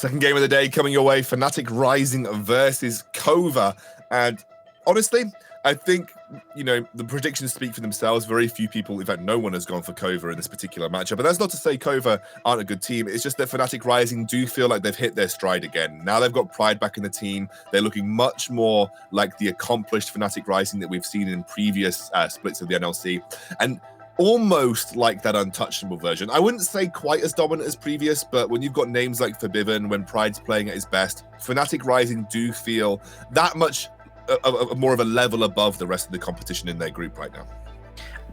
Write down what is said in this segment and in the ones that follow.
Second game of the day coming your way, Fnatic Rising versus Kova. And honestly, I think, the predictions speak for themselves. Very few people, in fact, no one has gone for Kova in this particular matchup. But that's not to say Kova aren't a good team. It's just that Fnatic Rising do feel like they've hit their stride again. Now they've got pride back in the team. They're looking much more like the accomplished Fnatic Rising that we've seen in previous splits of the NLC. And almost like that untouchable version. I wouldn't say quite as dominant as previous, but when you've got names like Forbidden, when Pride's playing at his best, Fnatic Rising do feel that much more of a level above the rest of the competition in their group right now.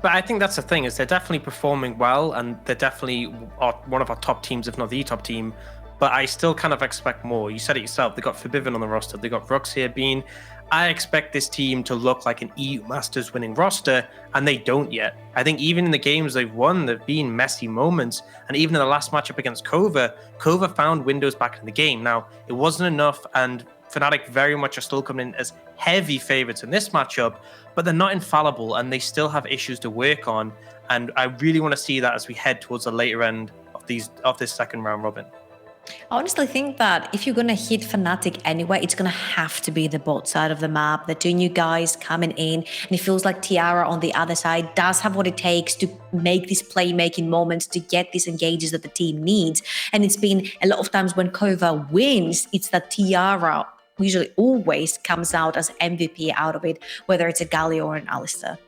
But I think that's the thing, is they're definitely performing well, and they're definitely one of our top teams, if not the top team. But I still kind of expect more. You said it yourself. They got Forbidden on the roster. They got Rux here being. I expect this team to look like an EU Masters winning roster, and they don't yet. I think even in the games they've won, there've been messy moments. And even in the last matchup against Kova, Kova found windows back in the game. Now, it wasn't enough, and Fnatic very much are still coming in as heavy favorites in this matchup, but they're not infallible, and they still have issues to work on. And I really want to see that as we head towards the later end of this second round robin. I honestly think that if you're going to hit Fnatic anyway, it's going to have to be the bot side of the map. The two new guys coming in, and it feels like Tiara on the other side does have what it takes to make these playmaking moments, to get these engages that the team needs. And it's been a lot of times when Kova wins, it's that Tiara usually always comes out as MVP out of it, whether it's a Galio or an Alistar.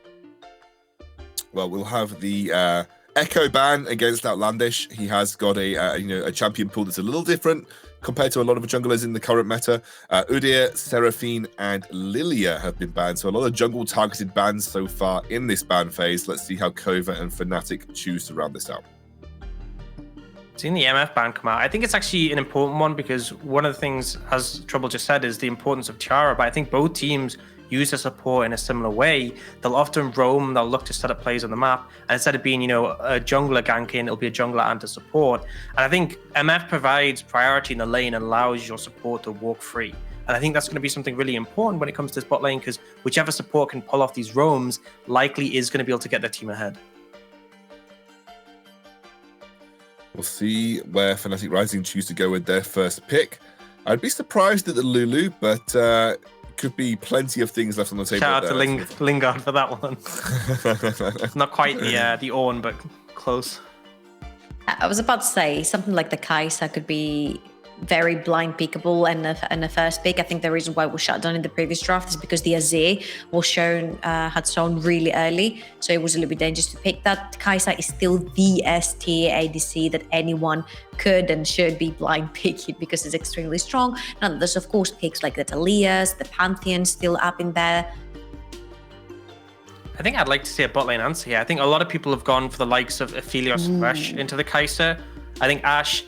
Well, we'll have the Echo ban against Outlandish. He has got a champion pool that's a little different compared to a lot of junglers in the current meta. Udyr, Seraphine, and Lilia have been banned, so a lot of jungle targeted bans so far in this ban phase. Let's see how Kova and Fnatic choose to round this out. Seeing the MF ban come out, I think it's actually an important one, because one of the things, as Trouble just said, is the importance of Tiara. But I think both teams use their support in a similar way. They'll often roam, they'll look to set up plays on the map, and instead of being, a jungler ganking, it'll be a jungler and a support. And I think MF provides priority in the lane and allows your support to walk free. And I think that's going to be something really important when it comes to this bot lane, because whichever support can pull off these roams likely is going to be able to get their team ahead. We'll see where Fnatic Rising choose to go with their first pick. I'd be surprised at the Lulu, but could be plenty of things left on the table. Shout out to Lingard for that one. Not quite the Ornn, but close. I was about to say something like the Kai'Sa could be very blind pickable and the first pick. I think the reason why it was shut down in the previous draft is because the Azir had shown really early, so it was a little bit dangerous to pick that. Kai'Sa is still the S tier ADC that anyone could and should be blind picking because it's extremely strong. Now there's of course picks like the Talias, the Pantheon still up in there. I think I'd like to see a bot lane answer here. I think a lot of people have gone for the likes of Aphelios and Thresh into the Kai'Sa. I think Ashe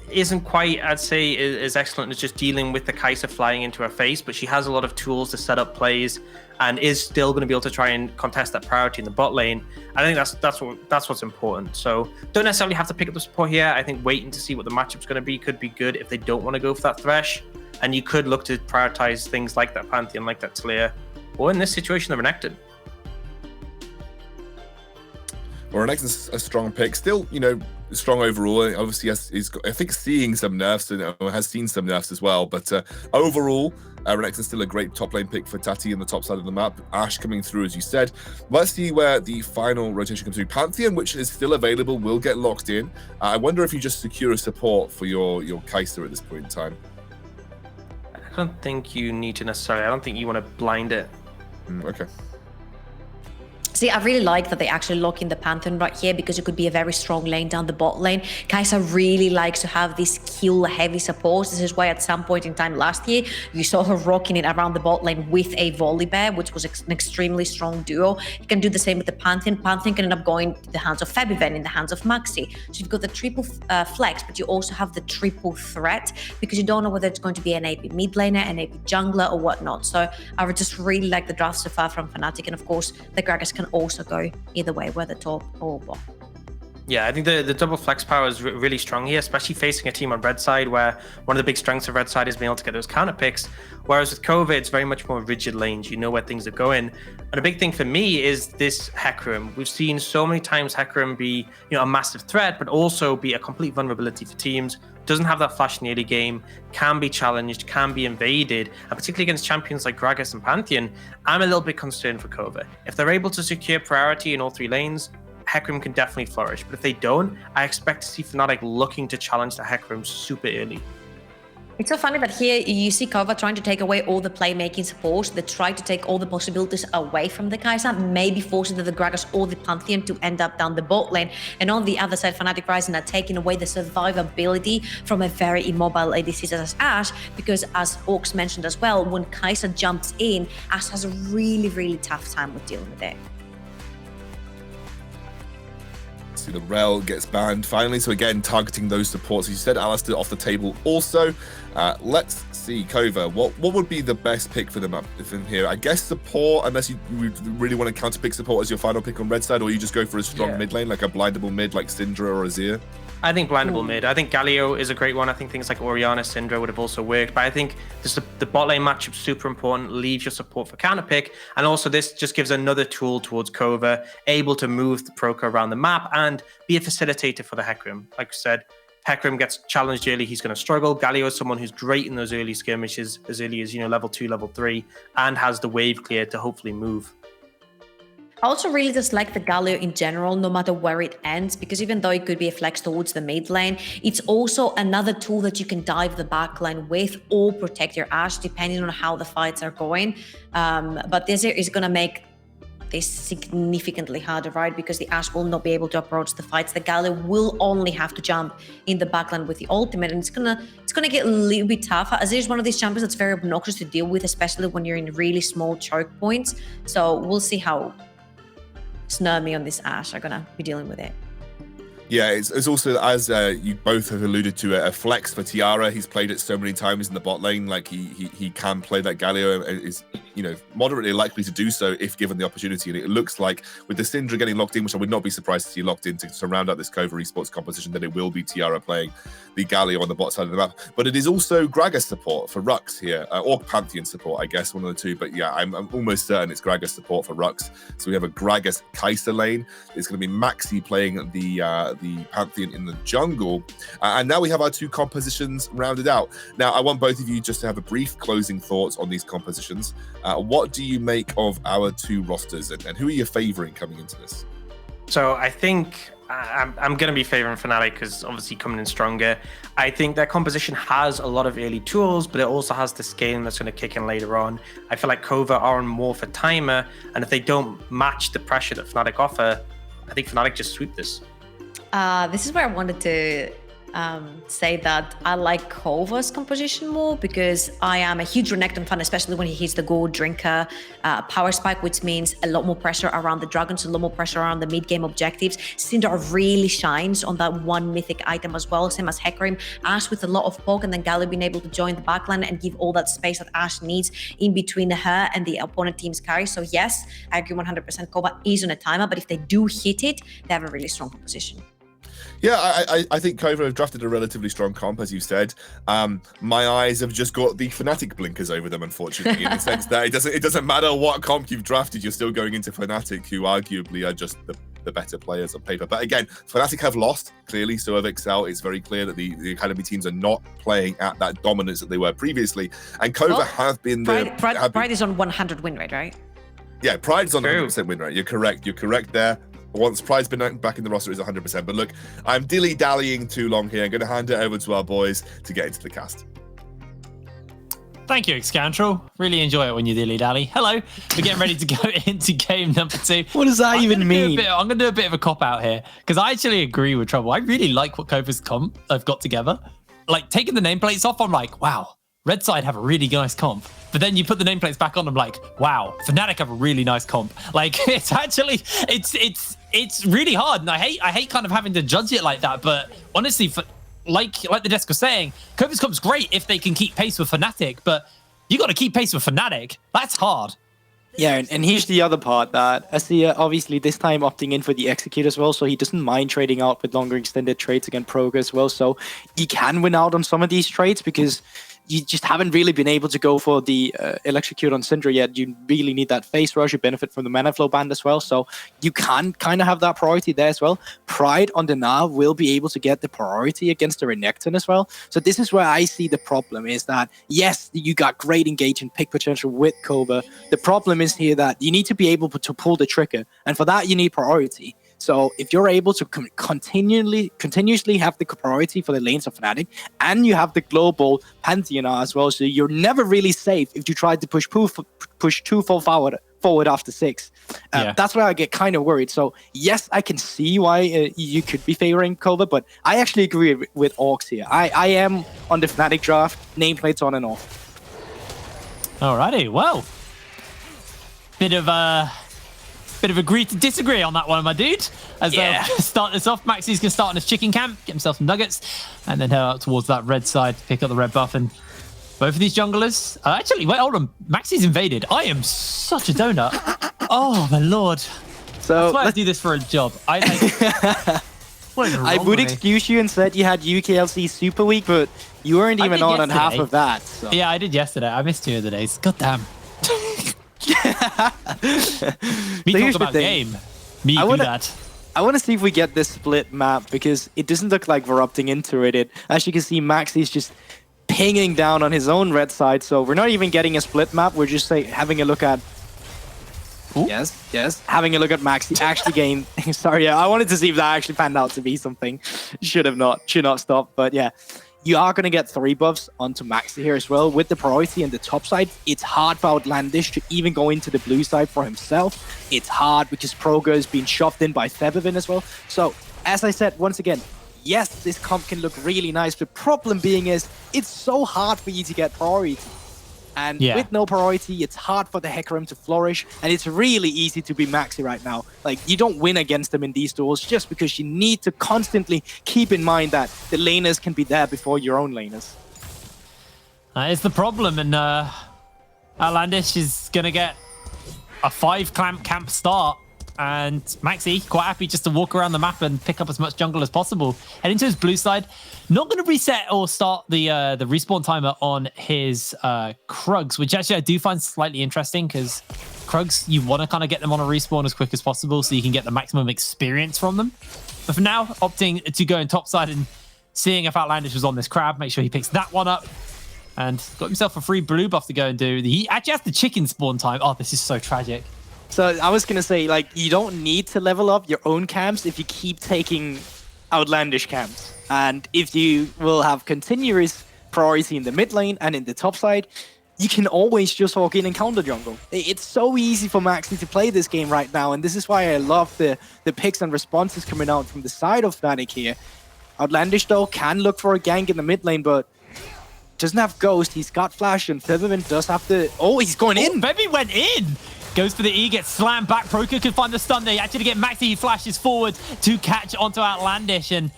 isn't quite, I'd say, as excellent as just dealing with the Kai'Sa flying into her face, but she has a lot of tools to set up plays and is still going to be able to try and contest that priority in the bot lane. I think that's what's important. So don't necessarily have to pick up the support here. I think waiting to see what the matchup's going to be could be good if they don't want to go for that Thresh. And you could look to prioritize things like that Pantheon, like that Talia, or in this situation, the Renekton. Well, Renekton's a strong pick. Still, strong overall. Obviously, he's got, I think, seeing some nerfs and has seen some nerfs as well. But overall, Renekton's still a great top lane pick for Tati on the top side of the map. Ashe coming through, as you said. Let's see where the final rotation comes through. Pantheon, which is still available, will get locked in. I wonder if you just secure a support for your Kai'Sa at this point in time. I don't think you need to necessarily. I don't think you want to blind it. Okay. See, I really like that they actually lock in the Pantheon right here because it could be a very strong lane down the bot lane. Kai'Sa really likes to have this kill-heavy support. This is why at some point in time last year, you saw her rocking it around the bot lane with a Volibear, which was an extremely strong duo. You can do the same with the Pantheon. Pantheon can end up going to the hands of Febiven, in the hands of Maxi. So you've got the triple flex, but you also have the triple threat because you don't know whether it's going to be an AP mid laner, an AP jungler, or whatnot. So I would just really like the draft so far from Fnatic. And of course, the Gragas can also go either way, whether top or bot. Yeah, I think the double flex power is really strong here, especially facing a team on red side where one of the big strengths of red side is being able to get those counter picks. Whereas with Kova, it's very much more rigid lanes. You know where things are going. And a big thing for me is this Hecarim. We've seen so many times Hecarim be, a massive threat, but also be a complete vulnerability for teams. Doesn't have that flash in the early game, can be challenged, can be invaded, and particularly against champions like Gragas and Pantheon, I'm a little bit concerned for Kova. If they're able to secure priority in all 3 lanes, Hecarim can definitely flourish. But if they don't, I expect to see Fnatic looking to challenge the Hecarim super early. It's so funny that here you see Kova trying to take away all the playmaking support. They try to take all the possibilities away from the Kai'Sa, maybe forcing the Gragas or the Pantheon to end up down the bot lane. And on the other side, Fnatic Rising are taking away the survivability from a very immobile ADC such as Ashe, because as Orcs mentioned as well, when Kai'Sa jumps in, Ashe has a really, really tough time with dealing with it. So the Rel gets banned finally. So again, targeting those supports. You said Alistair off the table also. Let's see, Kova, what would be the best pick for them up from here? I guess support, unless you really want to counter pick support as your final pick on red side, or you just go for a strong mid lane, like a blindable mid like Syndra or Azir. I think blindable mid. I think Galio is a great one. I think things like Orianna, Syndra would have also worked. But I think the bot lane matchup super important. Leave your support for counter pick. And also this just gives another tool towards Kova, able to move the Proca around the map and be a facilitator for the Hecarim. Like I said, Hecarim gets challenged early, he's going to struggle. Galio is someone who's great in those early skirmishes, as early as, level 2, level 3, and has the wave clear to hopefully move. I also really dislike the Galio in general, no matter where it ends, because even though it could be a flex towards the mid lane, it's also another tool that you can dive the back line with or protect your Ashe, depending on how the fights are going. But this is going to make this significantly harder, right? Because the Ashe will not be able to approach the fights. The Galio will only have to jump in the backline with the ultimate, and it's gonna get a little bit tougher. Azir is one of these champions that's very obnoxious to deal with, especially when you're in really small choke points. So we'll see how Snurmy on this Ashe are gonna be dealing with it. Yeah, it's also, as you both have alluded to, a flex for Tiara. He's played it so many times in the bot lane. Like he can play that. Galio is moderately likely to do so if given the opportunity. And it looks like with the Syndra getting locked in, which I would not be surprised to see locked in to round out this Kova Esports composition, that it will be Tiara playing the Galio on the bot side of the map. But it is also Gragas support for Rux here, or Pantheon support, I guess, one of the two. But yeah, I'm almost certain it's Gragas support for Rux. So we have a Gragas Kai'Sa lane. It's going to be Maxi playing the Pantheon in the jungle. And now we have our 2 compositions rounded out. Now, I want both of you just to have a brief closing thoughts on these compositions. What do you make of our 2 rosters, and who are you favoring coming into this? So I think I'm going to be favoring Fnatic because obviously coming in stronger. I think their composition has a lot of early tools, but it also has the scaling that's going to kick in later on. I feel like Kova are on more for timer, and if they don't match the pressure that Fnatic offer, I think Fnatic just sweep this. This is where I wanted to say that I like Kova's composition more, because I am a huge Renekton fan, especially when he hits the gold drinker power spike, which means a lot more pressure around the dragons, a lot more pressure around the mid-game objectives. Syndra really shines on that one mythic item as well, same as Hecarim. Ashe with a lot of poke, and then Galio being able to join the backline and give all that space that Ashe needs in between her and the opponent team's carry. So yes, I agree 100%. Kova is on a timer, but if they do hit it, they have a really strong composition. Yeah, I think Kova have drafted a relatively strong comp, as you said. My eyes have just got the Fnatic blinkers over them, unfortunately, in the sense that it doesn't matter what comp you've drafted, you're still going into Fnatic, who arguably are just the better players on paper. But again, Fnatic have lost, clearly, so have Excel. It's very clear that the Academy teams are not playing at that dominance that they were previously. And Kova have been... Pride is on 100 win rate, right? Yeah, Pride is on 100% win rate. You're correct there. Once Pride's been back in the roster, is 100%. But look, I'm dilly-dallying too long here. I'm going to hand it over to our boys to get into the cast. Thank you, Excantrel. Really enjoy it when you dilly-dally. Hello. We're getting ready to go into game number 2. What does that even mean? I'm going to do a bit of a cop-out here, because I actually agree with Trouble. I really like what Kova's comp I've got together. Like, taking the nameplates off, I'm like, wow, Red side have a really nice comp. But then you put the nameplates back on, I'm like, wow, Fnatic have a really nice comp. Like, it's actually, it's really hard. And I hate kind of having to judge it like that. But honestly, like the desk was saying, Kova's comp's great if they can keep pace with Fnatic, but you got to keep pace with Fnatic. That's hard. Yeah, and here's the other part that Astia obviously this time opting in for the execute as well, so he doesn't mind trading out with longer extended trades against Proga as well. So he can win out on some of these trades because you just haven't really been able to go for the electrocute on Syndra yet. You really need that face rush. You benefit from the mana flow band as well, so you can kind of have that priority there as well. Pride on the Nav will be able to get the priority against the Renekton as well. So this is where I see the problem is that, yes, you got great engage and pick potential with Kova. The problem is here that you need to be able to pull the trigger, and for that you need priority. So if you're able to continuously have the priority for the lanes of Fnatic, and you have the global Pantheon as well, so you're never really safe if you try to push too far forward after 6. That's where I get kind of worried. So yes, I can see why you could be favoring Kova, but I actually agree with Orcs here. I am on the Fnatic draft, nameplates on and off. Alrighty, well, bit of agree to disagree on that one, my dude. As they'll start this off, Maxi's gonna start on his chicken camp, get himself some nuggets, and then head out towards that red side, pick up the red buff. And both of these junglers, actually, wait, hold on, Maxi's invaded. I am such a donut. Oh my lord. So let's do this for a job. I would excuse you and said you had UKLC Super Week, but you weren't even on half of that. So. Yeah, I did yesterday. I missed 2 of the days. God damn. Me talk about game. Me do that. I want to see if we get this split map because it doesn't look like we're opting into it. As you can see, Maxi's just pinging down on his own red side, so we're not even getting a split map. We're just having a look at. Ooh. Yes. Having a look at Maxi actually gain. Sorry, I wanted to see if that actually panned out to be something. Should not stop. But yeah, you are going to get 3 buffs onto Maxi here as well. With the priority and the top side, it's hard for Outlandish to even go into the blue side for himself. It's hard because Proga is being shoved in by Febivin as well. So, as I said, once again, yes, this comp can look really nice. The problem being is, it's so hard for you to get priority. And with no priority, it's hard for the Hecarim to flourish, and it's really easy to be Maxi right now. Like, you don't win against them in these duels just because you need to constantly keep in mind that the laners can be there before your own laners. That is the problem, and Outlandish is going to get a 5 camp start, and Maxi quite happy just to walk around the map and pick up as much jungle as possible. Heading to his blue side, not going to reset or start the respawn timer on his Krugs, which actually I do find slightly interesting because Krugs, you want to kind of get them on a respawn as quick as possible so you can get the maximum experience from them. But for now, opting to go in top side and seeing if Outlandish was on this crab, make sure he picks that one up and got himself a free blue buff to go and do. He actually has the chicken spawn time. Oh, this is so tragic. So I was going to say, like, you don't need to level up your own camps if you keep taking Outlandish camps. And if you will have continuous priority in the mid lane and in the top side, you can always just walk in and counter jungle. It's so easy for Maxi to play this game right now, and this is why I love the picks and responses coming out from the side of Fnatic here. Outlandish, though, can look for a gank in the mid lane, but doesn't have Ghost. He's got Flash, and Febivin does have the... Oh, he's going in! Febivin went in! Goes for the E, gets slammed back. Proka can find the stun there. Actually get Maxi, he flashes forward to catch onto Outlandish, and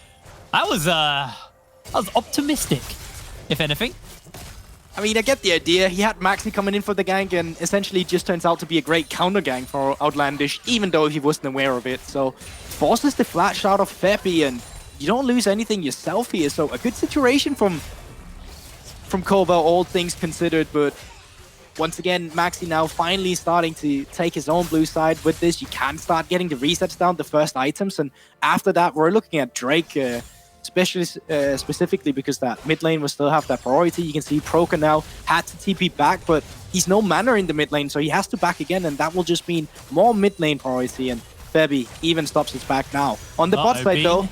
that was optimistic, if anything. I mean, I get the idea. He had Maxi coming in for the gank, and essentially just turns out to be a great counter gank for Outlandish, even though he wasn't aware of it. So forces the flash out of Feppy, and you don't lose anything yourself here. So a good situation from Kova, all things considered, but once again, Maxi now finally starting to take his own blue side. With this, you can start getting the resets down, the first items, and after that, we're looking at Drake, especially specifically because that mid lane will still have that priority. You can see Proka now had to TP back, but he's no mana in the mid lane, so he has to back again, and that will just mean more mid lane priority, and Febby even stops his back now. On the bot side, though,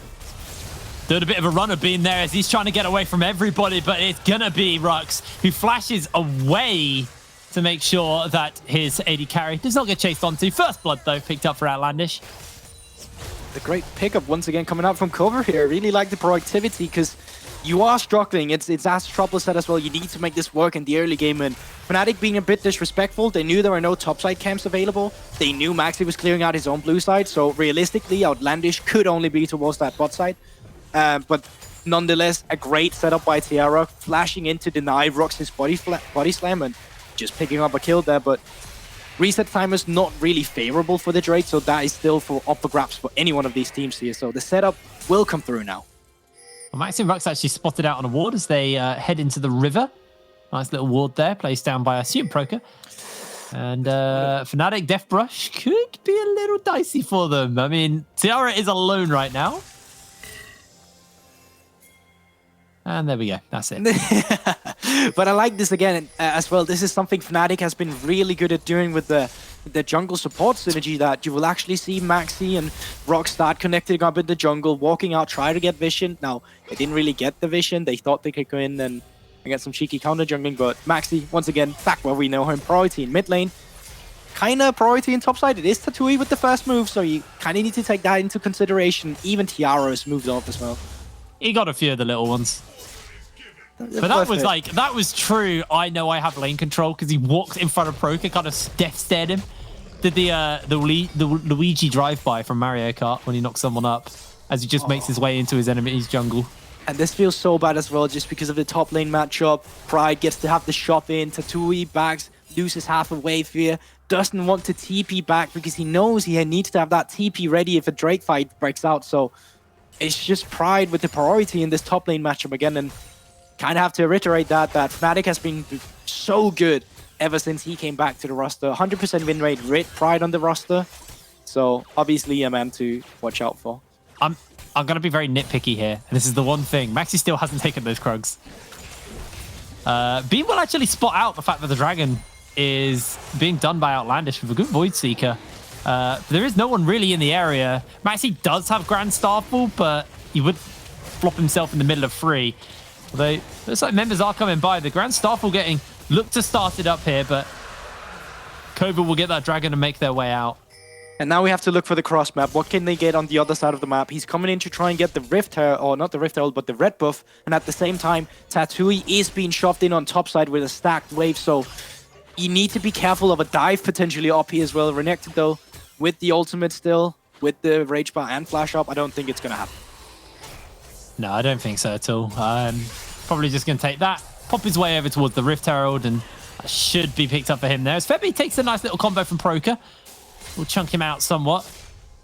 doing a bit of a runner beam there as he's trying to get away from everybody, but it's gonna be Rux who flashes away to make sure that his AD carry does not get chased onto. First blood, though, picked up for Outlandish. The great pickup once again coming out from Kova here. I really like the proactivity because you are struggling. It's as Trouble said as well, you need to make this work in the early game, and Fnatic being a bit disrespectful, they knew there were no topside camps available. They knew Maxi was clearing out his own blue side, so realistically, Outlandish could only be towards that bot side. But nonetheless, a great setup by Tiara, flashing in to deny Rux's body slam and just picking up a kill there. But reset timer's not really favorable for the Drake, so that is still up for grabs for any one of these teams here. So the setup will come through now. Well, Maxi and Rux actually spotted out on a ward as they head into the river. Nice little ward there, placed down by, I assume, Proker. And Fnatic Death Brush could be a little dicey for them. I mean, Tiara is alone right now. And there we go. That's it. But I like this again as well. This is something Fnatic has been really good at doing with the jungle support synergy, that you will actually see Maxi and Rock start connecting up in the jungle, walking out, try to get vision. Now, they didn't really get the vision. They thought they could go in and get some cheeky counter jungling, but Maxi, once again, back where we know him, priority in mid lane. Kind of priority in top side. It is Tatui with the first move, so you kind of need to take that into consideration. Even Tiara has moved off as well. He got a few of the little ones. But that was like, that was true. I know I have lane control because he walked in front of Proker, kind of death stared him. Did the Luigi drive-by from Mario Kart when he knocks someone up as he just makes his way into his enemy's jungle. And this feels so bad as well, just because of the top lane matchup. Pride gets to have the shot in. Tatui backs, loses half a wave here. Doesn't want to TP back because he knows he needs to have that TP ready if a Drake fight breaks out. So it's just Pride with the priority in this top lane matchup again. And kind of have to reiterate that Fnatic has been so good ever since he came back to the roster. 100% win rate with Pride on the roster. So obviously a man to watch out for. I'm going to be very nitpicky here. And this is the one thing. Maxi still hasn't taken those Krugs. Beam will actually spot out the fact that the Dragon is being done by Outlandish with a good Void Seeker. There is no one really in the area. Maxi does have Grand Starfall, but he would flop himself in the middle of free. Although, looks like members are coming by. The Grand Starfall getting looked to start it up here, but Kova will get that Dragon and make their way out. And now we have to look for the cross map. What can they get on the other side of the map? He's coming in to try and get the Rift Herald, or not the Rift Herald, but the red buff. And at the same time, Tatui is being shoved in on top side with a stacked wave. So you need to be careful of a dive potentially up here as well. Renekton though, with the ultimate still, with the Rage Bar and Flash Up, I don't think it's going to happen. No, I don't think so at all. Probably just going to take that, pop his way over towards the Rift Herald, and that should be picked up for him there. As Febby takes a nice little combo from Proker. We'll chunk him out somewhat.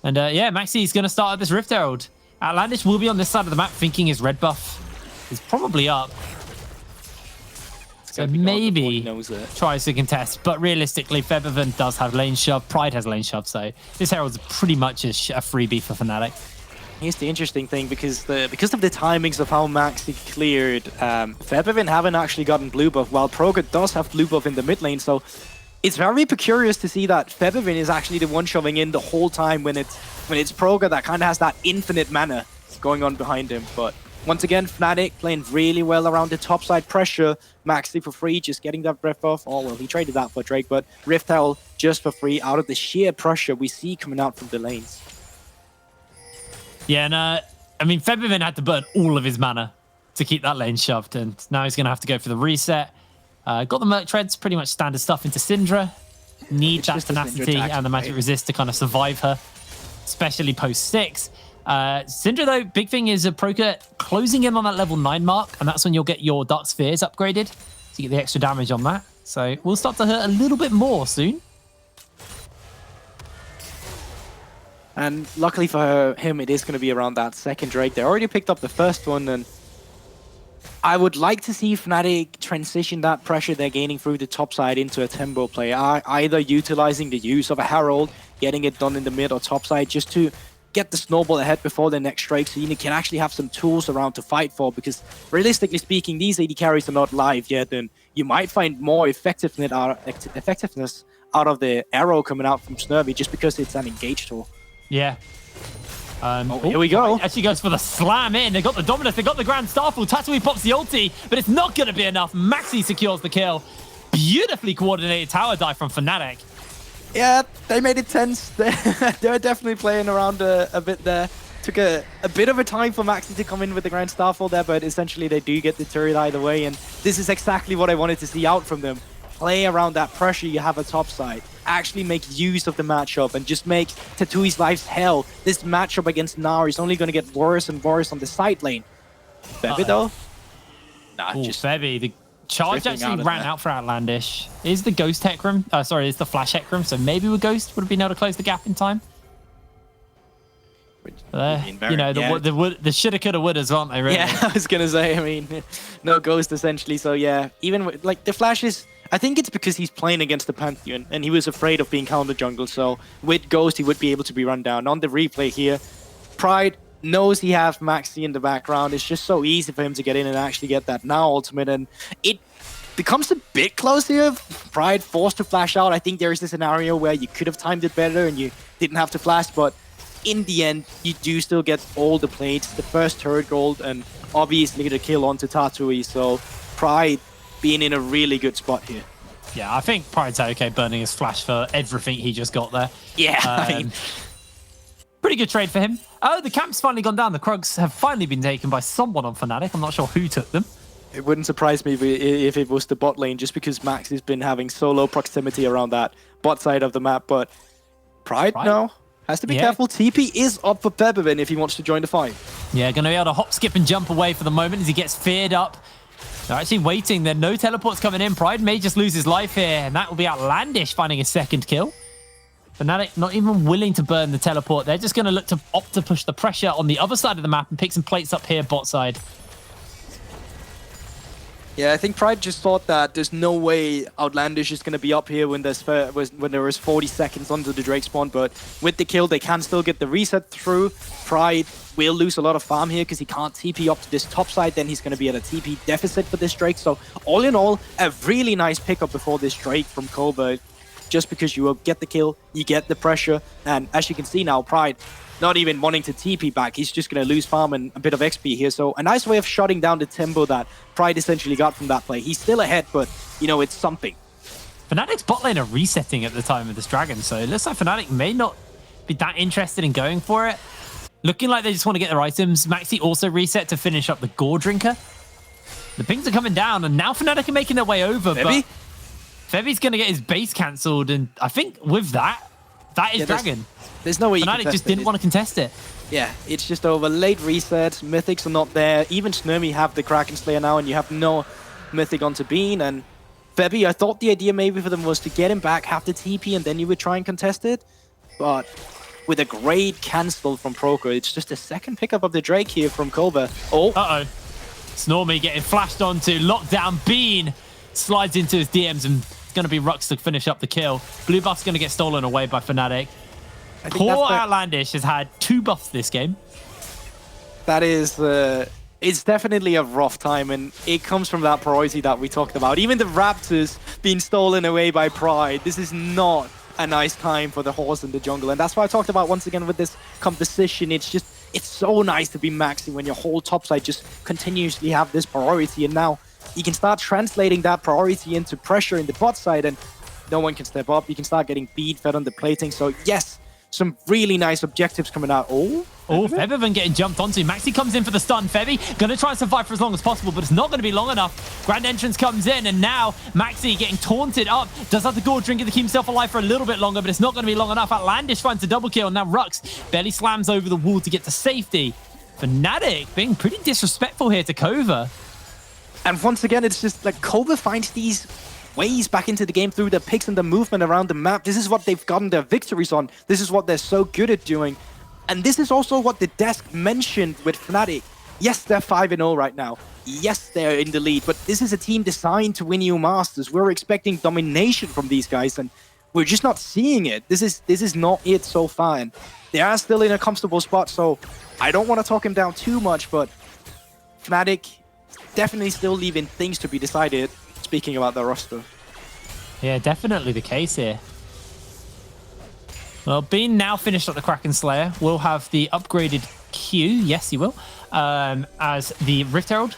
And yeah, Maxi is going to start at this Rift Herald. Outlandish will be on this side of the map thinking his red buff is probably up. So maybe tries to contest. But realistically, Featherven does have lane shove. Pride has lane shove. So this Herald's pretty much a freebie for Fnatic. Here's the interesting thing, because of the timings of how Maxi cleared, Featherven haven't actually gotten blue buff, while Proker does have blue buff in the mid lane. So it's very curious to see that Featherven is actually the one shoving in the whole time when it's Proker that kind of has that infinite mana going on behind him. But once again, Fnatic playing really well around the top side pressure. Maxi for free, just getting that breath off. Oh, well, he traded that for Drake, but Rift Herald just for free out of the sheer pressure we see coming out from the lanes. Yeah, and I mean, Featherven had to burn all of his mana to keep that lane shoved, and now he's going to have to go for the reset. Got the Merc Treads, pretty much standard stuff into Syndra. Need that tenacity and the magic resist to kind of survive her, especially post 6. Syndra, though, big thing is Proker closing in on that level 9 mark, and that's when you'll get your Dark Spheres upgraded to get the extra damage on that. So we'll start to hurt a little bit more soon. And luckily for him, it is going to be around that second Drake. They already picked up the first one, and I would like to see Fnatic transition that pressure they're gaining through the top side into a tempo play, either utilizing the use of a Herald, getting it done in the mid or top side, just to get the snowball ahead before the next Drake, so you can actually have some tools around to fight for, because realistically speaking, these AD carries are not live yet, and you might find more effectiveness out of the arrow coming out from Snurvy just because it's an engage tool. Yeah. Here we go. Actually goes for the slam in. They got the Dominus, they got the Grand Starfall. Tatooine pops the ulti, but it's not going to be enough. Maxi secures the kill. Beautifully coordinated tower dive from Fnatic. Yeah, they made it tense. They're definitely playing around a bit there. Took a bit of a time for Maxi to come in with the Grand Starfall there, but essentially they do get the turret either way, and this is exactly what I wanted to see out from them. Play around that pressure you have at top side. Actually make use of the matchup and just make Tatui's life hell. This matchup against Gnar is only going to get worse and worse on the side lane. Febby though? Nah, just Febby. Charge drifting actually of ran there. out for Outlandish. Is the Ghost Tech Room? Sorry, is the Flash Tech Room? So maybe with Ghost would have been able to close the gap in time. You know, the shoulda, coulda, wouldas, aren't they, really? Yeah, I was gonna say, I mean, no Ghost essentially. So yeah, even with, like, the Flash is, I think it's because he's playing against the Pantheon and he was afraid of being counter jungle. So with Ghost, he would be able to be run down. On the replay here, Pride knows he has Maxi in the background. It's just so easy for him to get in and actually get that now ultimate, and it becomes a bit close here. Pride forced to flash out. I think there is a scenario where you could have timed it better and you didn't have to flash, but in the end, you do still get all the plates, the first turret gold, and obviously the kill onto Tatui. So Pride being in a really good spot here. Yeah, I think Pride's okay burning his flash for everything he just got there. Yeah, I mean, pretty good trade for him. Oh, the camp's finally gone down. The Krugs have finally been taken by someone on Fnatic. I'm not sure who took them. it wouldn't surprise me if it was the bot lane, just because Max has been having so low proximity around that bot side of the map. But Pride? No. Has to be careful. TP is up for Peppervin if he wants to join the fight. Yeah, going to be able to hop, skip, and jump away for the moment as he gets feared up. They're actually waiting. There are no teleports coming in. Pride may just lose his life here, and that will be Outlandish finding his second kill. Fnatic not even willing to burn the teleport. They're just going to look to opt to push the pressure on the other side of the map and pick some plates up here bot side. Yeah, I think Pride just thought that there's no way Outlandish is going to be up here when there is 40 seconds onto the Drake spawn, but with the kill, they can still get the reset through. Pride will lose a lot of farm here because he can't TP up to this top side, then he's going to be at a TP deficit for this Drake. So all in all, a really nice pickup before this Drake from Kova. Just because you will get the kill, you get the pressure, and as you can see now, Pride not even wanting to TP back. He's just going to lose farm and a bit of XP here. So a nice way of shutting down the tempo that Pride essentially got from that play. He's still ahead, but, you know, it's something. Fnatic's bot lane are resetting at the time of this Dragon, so it looks like Fnatic may not be that interested in going for it. Looking like they just want to get their items. Maxi also reset to finish up the Gore Drinker. The pings are coming down, and now Fnatic are making their way over, but Febi's going to get his base cancelled, and I think with that, that is Dragon. There's no way Fnatic just didn't want to contest it. Yeah, it's just over. Late reset, Mythics are not there. Even Snurmy have the Kraken Slayer now, and you have no Mythic onto Bean. And Febi, I thought the idea maybe for them was to get him back, have the TP, and then you would try and contest it. But with a great cancel from Proco, it's just a second pickup of the Drake here from Kova. Oh. Uh-oh. Snormy getting flashed onto. Lockdown. Bean slides into his DMs, and it's going to be Rux to finish up the kill. Blue buff's going to get stolen away by Fnatic. Poor Outlandish has had 2 buffs this game. That is, it's definitely a rough time, and it comes from that priority that we talked about. Even the Raptors being stolen away by Pride. This is not a nice time for the horse in the jungle, and that's why I talked about once again with this composition. It's just, it's so nice to be maxing when your whole top side just continuously have this priority, and now you can start translating that priority into pressure in the bot side, and no one can step up. You can start getting bead fed on the plating. So yes, some really nice objectives coming out. Oh, Febivan getting jumped onto. Maxi comes in for the stun. Febi going to try and survive for as long as possible, but it's not going to be long enough. Grand Entrance comes in, and now Maxi getting taunted up. Does have the Gore Drinker to keep himself alive for a little bit longer, but it's not going to be long enough. Outlandish finds a double kill. Now Rux barely slams over the wall to get to safety. Fnatic being pretty disrespectful here to Kova. And once again, it's just like Kova finds these ways back into the game through the picks and the movement around the map. This is what they've gotten their victories on. This is what they're so good at doing. And this is also what the desk mentioned with Fnatic. Yes, they're 5-0 right now. Yes, they're in the lead, but this is a team designed to win EU Masters. We're expecting domination from these guys, and we're just not seeing it. This is not it so far, and they are still in a comfortable spot, so I don't want to talk him down too much, but Fnatic definitely still leaving things to be decided, speaking about the roster. Yeah, definitely the case here. Well, Bean now finished up the Kraken Slayer. Will have the upgraded Q. Yes, he will. As the Rift Herald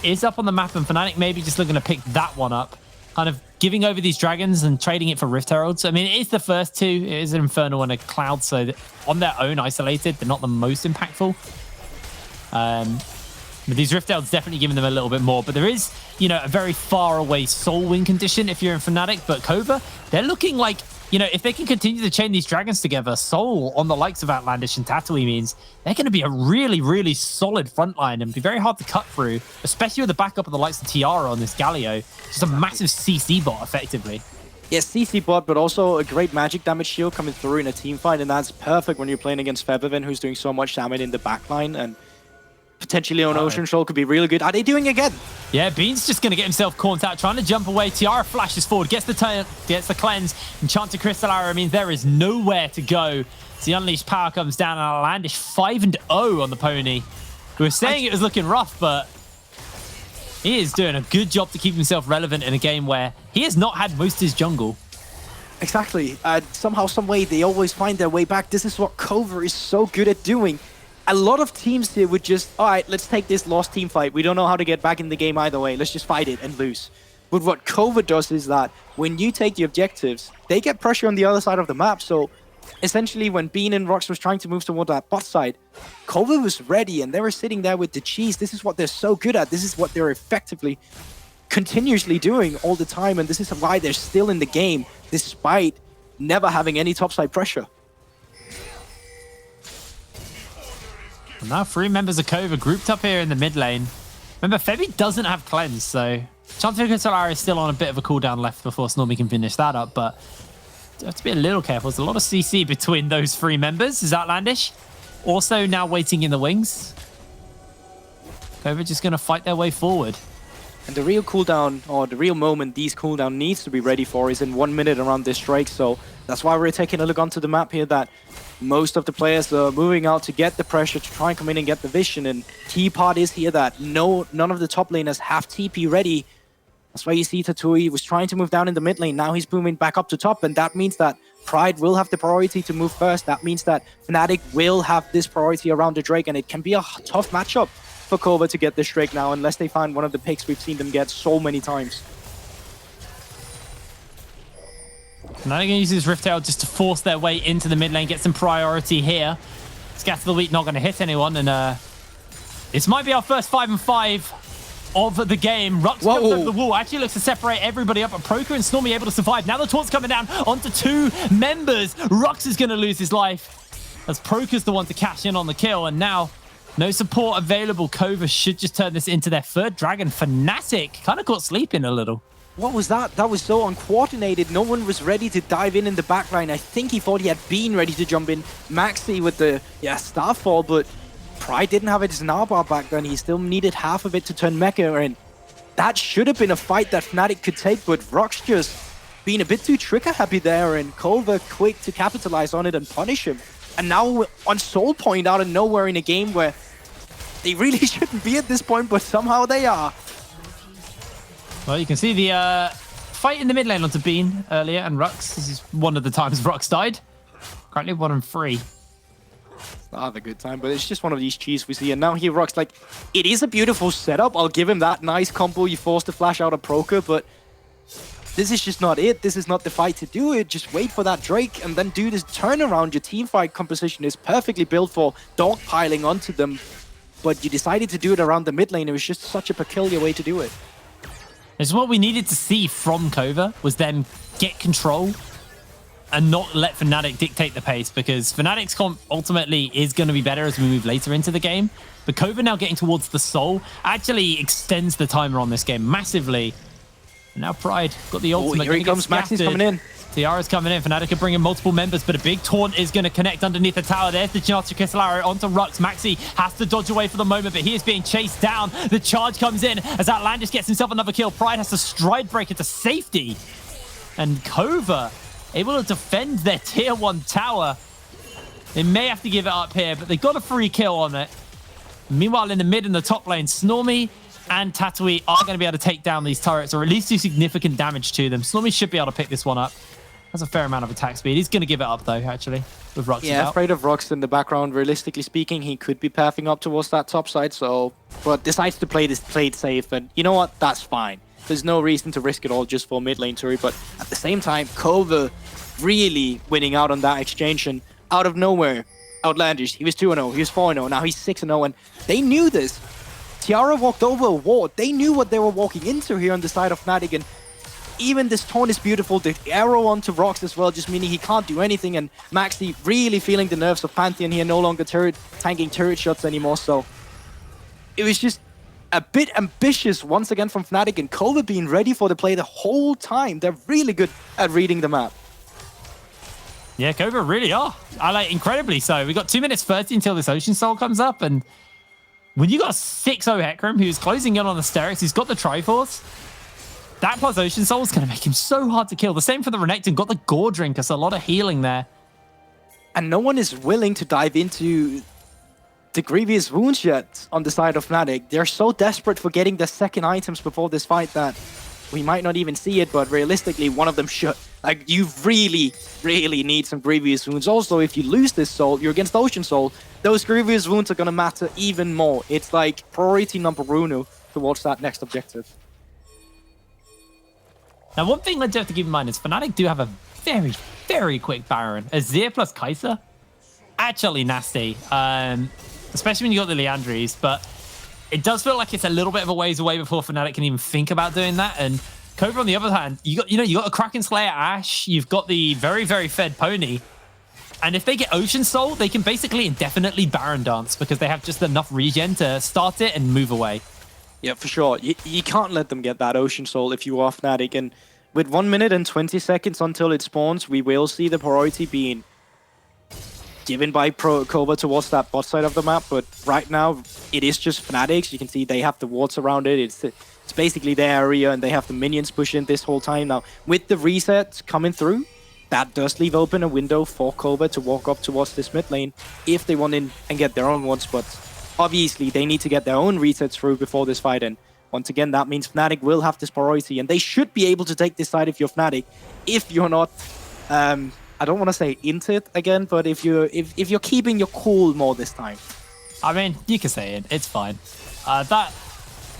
is up on the map, and Fnatic maybe just looking to pick that one up. Kind of giving over these dragons and trading it for Rift Heralds. I mean, it is the first 2. It is an Infernal and a Cloud, so on their own, isolated, they're not the most impactful. But these Rift Heralds definitely giving them a little bit more. But there is, you know, a very far away soul win condition if you're in Fnatic. But Kova, they're looking like you know, if they can continue to chain these dragons together, Soul on the likes of Outlandish and Tatooine means they're going to be a really, really solid front line and be very hard to cut through, especially with the backup of the likes of Tiara on this Galio. Just a massive CC bot, effectively. Yes, CC bot, but also a great magic damage shield coming through in a team fight, and that's perfect when you're playing against Feathervin, who's doing so much damage in the backline, and potentially on Ocean Shoal could be really good. Are they doing again? Yeah, Bean's just going to get himself caught out, trying to jump away. Tiara flashes forward, gets the turn, gets the cleanse. Enchanted Crystal Arrow means there is nowhere to go. So the Unleashed Power comes down, and Outlandish 5-0 on the pony. We were saying it was looking rough, but he is doing a good job to keep himself relevant in a game where he has not had most of his jungle. Exactly. Somehow, some way, they always find their way back. This is what Kova is so good at doing. A lot of teams here would just, all right, let's take this lost team fight. We don't know how to get back in the game either way. Let's just fight it and lose. But what Kova does is that when you take the objectives, they get pressure on the other side of the map. So essentially, when Bean and Rox was trying to move toward that bot side, Kova was ready and they were sitting there with the cheese. This is what they're so good at. This is what they're effectively continuously doing all the time. And this is why they're still in the game, despite never having any topside pressure. And now 3 members of Kova grouped up here in the mid lane. Remember, Febby doesn't have cleanse, so Enchanted Crystal Arrow is still on a bit of a cooldown left before Snormy can finish that up, but you have to be a little careful. There's a lot of CC between those 3 members. Is Outlandish also now waiting in the wings? Kova just going to fight their way forward. And the real cooldown, or the real moment these cooldown needs to be ready for is in 1 minute around this strike. So that's why we're taking a look onto the map here, that most of the players are moving out to get the pressure, to try and come in and get the vision. And key part is here that none of the top laners have TP ready. That's why you see Tatui was trying to move down in the mid lane. Now he's moving back up to top, and that means that Pride will have the priority to move first. That means that Fnatic will have this priority around the Drake, and it can be a tough matchup for Kova to get this Drake now, unless they find one of the picks we've seen them get so many times. Now they're going to use this Rift Tail just to force their way into the mid lane, get some priority here. Scatter the Wheat not going to hit anyone, and this might be our first 5-5 of the game. Rux comes over the wall, actually looks to separate everybody up, but Proker and Snormy able to survive. Now the taunt's coming down onto 2 members. Rux is going to lose his life as Proker's the one to cash in on the kill, and now no support available. Kova should just turn this into their 3rd dragon. Fnatic kind of caught sleeping a little. What was that? That was so uncoordinated. No one was ready to dive in the backline. I think he thought he had been ready to jump in. Maxi with the Starfall, but Pride didn't have his Narbar back then. He still needed half of it to turn Mecha, and that should have been a fight that Fnatic could take, but Rox just being a bit too trigger happy there, and Kova quick to capitalize on it and punish him. And now on Soul Point out of nowhere in a game where they really shouldn't be at this point, but somehow they are. Well, you can see the fight in the mid lane onto Bean earlier, and Rux. This is one of the times Rux died. Currently 1-3. Not have a good time, but it's just one of these cheese we see. And now here, Rux, like, it is a beautiful setup. I'll give him that nice combo. You force the flash out of Proker, but this is just not it. This is not the fight to do it. Just wait for that Drake and then do this turnaround. Your team fight composition is perfectly built for dogpiling onto them, but you decided to do it around the mid lane. It was just such a peculiar way to do it. It's what we needed to see from Kova, was them get control and not let Fnatic dictate the pace, because Fnatic's comp ultimately is going to be better as we move later into the game. But Kova now getting towards the Soul actually extends the timer on this game massively. And now Pride got the ultimate. Here he comes, Maxi's coming in. Tiara's coming in. Fnatic are bringing multiple members, but a big taunt is going to connect underneath the tower. There's the Enchanted Crystal Arrow onto Rux. Maxi has to dodge away for the moment, but he is being chased down. The charge comes in as Outlandish gets himself another kill. Pride has to stride break into safety. And Kova able to defend their tier 1 tower. They may have to give it up here, but they got a free kill on it. Meanwhile, in the mid and the top lane, Snormy and Tatui are going to be able to take down these turrets, or at least do significant damage to them. Snormy should be able to pick this one up. Has a fair amount of attack speed. He's going to give it up, though, actually, with Rux. Yeah, afraid of Rux in the background. Realistically speaking, he could be pathing up towards that top side, so... But decides to play it safe, and you know what? That's fine. There's no reason to risk it all just for mid lane Turi, but at the same time, Kova really winning out on that exchange, and out of nowhere, Outlandish, he was 2-0, he was 4-0, now he's 6-0, and they knew this. Tiara walked over a wall. They knew what they were walking into here on the side of Fnatic, and even this taunt is beautiful. The arrow onto Rocks as well, just meaning he can't do anything. And Maxi really feeling the nerves of Pantheon here, no longer tanking turret shots anymore. So it was just a bit ambitious once again from Fnatic, and Kova being ready for the play the whole time. They're really good at reading the map. Yeah, Kova really are. I like incredibly so. We got 2 minutes 30 until this Ocean Soul comes up, and when you got a 6-0 Hecarim who's closing in on the Sterex, he's got the Triforce, that plus Ocean Soul is going to make him so hard to kill. The same for the Renekton, got the Gore Drink, so a lot of healing there. And no one is willing to dive into the Grievous Wounds yet on the side of Fnatic. They're so desperate for getting the second items before this fight that we might not even see it, but realistically, one of them should. Like, you really, really need some Grievous Wounds. Also, if you lose this Soul, you're against Ocean Soul, those Grievous Wounds are going to matter even more. It's like priority number uno towards that next objective. Now, one thing that you have to keep in mind is Fnatic do have a very, very quick Baron. Azir plus Kai'Sa, actually nasty. Especially when you got the Liandry's, but it does feel like it's a little bit of a ways away before Fnatic can even think about doing that. And Kova, on the other hand, you got a Kraken Slayer Ashe, you've got the very, very fed Pony, and if they get Ocean Soul, they can basically indefinitely Baron dance because they have just enough regen to start it and move away. Yeah, for sure. You can't let them get that Ocean Soul if you are Fnatic. And with 1 minute and 20 seconds until it spawns, we will see the priority being given by Kova towards that bot side of the map. But right now, it is just Fnatic's. You can see they have the wards around it. It's basically their area, and they have the minions pushing this whole time. Now, with the reset coming through, that does leave open a window for Kova to walk up towards this mid lane if they want in and get their own ones. But obviously, they need to get their own resets through before this fight. And once again, that means Fnatic will have this priority, and they should be able to take this side if you're Fnatic. If you're not, I don't want to say into it again, but if you're keeping your cool more this time. I mean, you can say it. It's fine.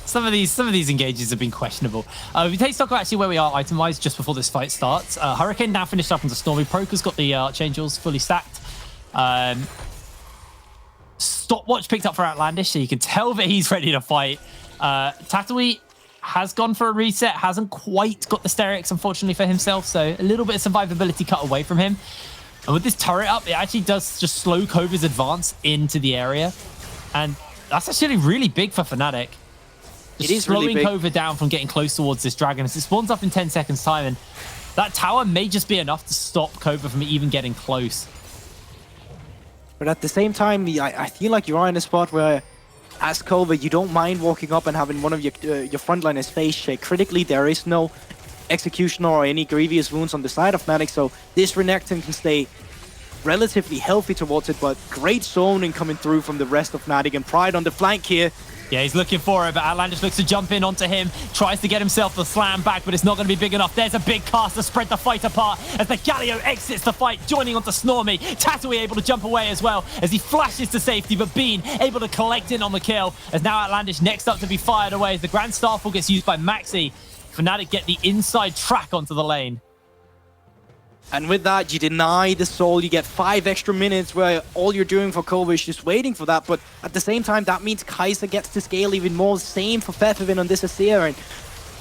Some of these engages have been questionable. We take stock of actually where we are item-wise just before this fight starts. Hurricane now finished up onto Stormy. Proker's got the Archangels fully stacked. Stopwatch picked up for Outlandish, so you can tell that he's ready to fight. Tatooine has gone for a reset, hasn't quite got the Sterex, unfortunately, for himself, so a little bit of survivability cut away from him. And with this turret up, it actually does just slow Kova's advance into the area. And that's actually really big for Fnatic. It is slowing really big. Kova down from getting close towards this dragon as it spawns up in 10 seconds time, and that tower may just be enough to stop Kova from even getting close. But at the same time, I feel like you are in a spot where, as Kova, you don't mind walking up and having one of your frontliners face shake. Critically, there is no Executioner or any Grievous Wounds on the side of Fnatic, so this Renekton can stay relatively healthy towards it, but great zoning coming through from the rest of Fnatic, and Pride on the flank here. Yeah, he's looking for it, but Outlandish looks to jump in onto him, tries to get himself the slam back, but it's not going to be big enough. There's a big cast to spread the fight apart as the Galio exits the fight, joining onto Snormy. Tatooine able to jump away as well as he flashes to safety, but Bean able to collect in on the kill as now Outlandish next up to be fired away as the Grand Starfall gets used by Maxi. Fnatic get the inside track onto the lane. And with that, you deny the soul. You get 5 extra minutes where all you're doing for Kova is just waiting for that. But at the same time, that means Kai'Sa gets to scale even more. Same for Featherwin on this Azir. And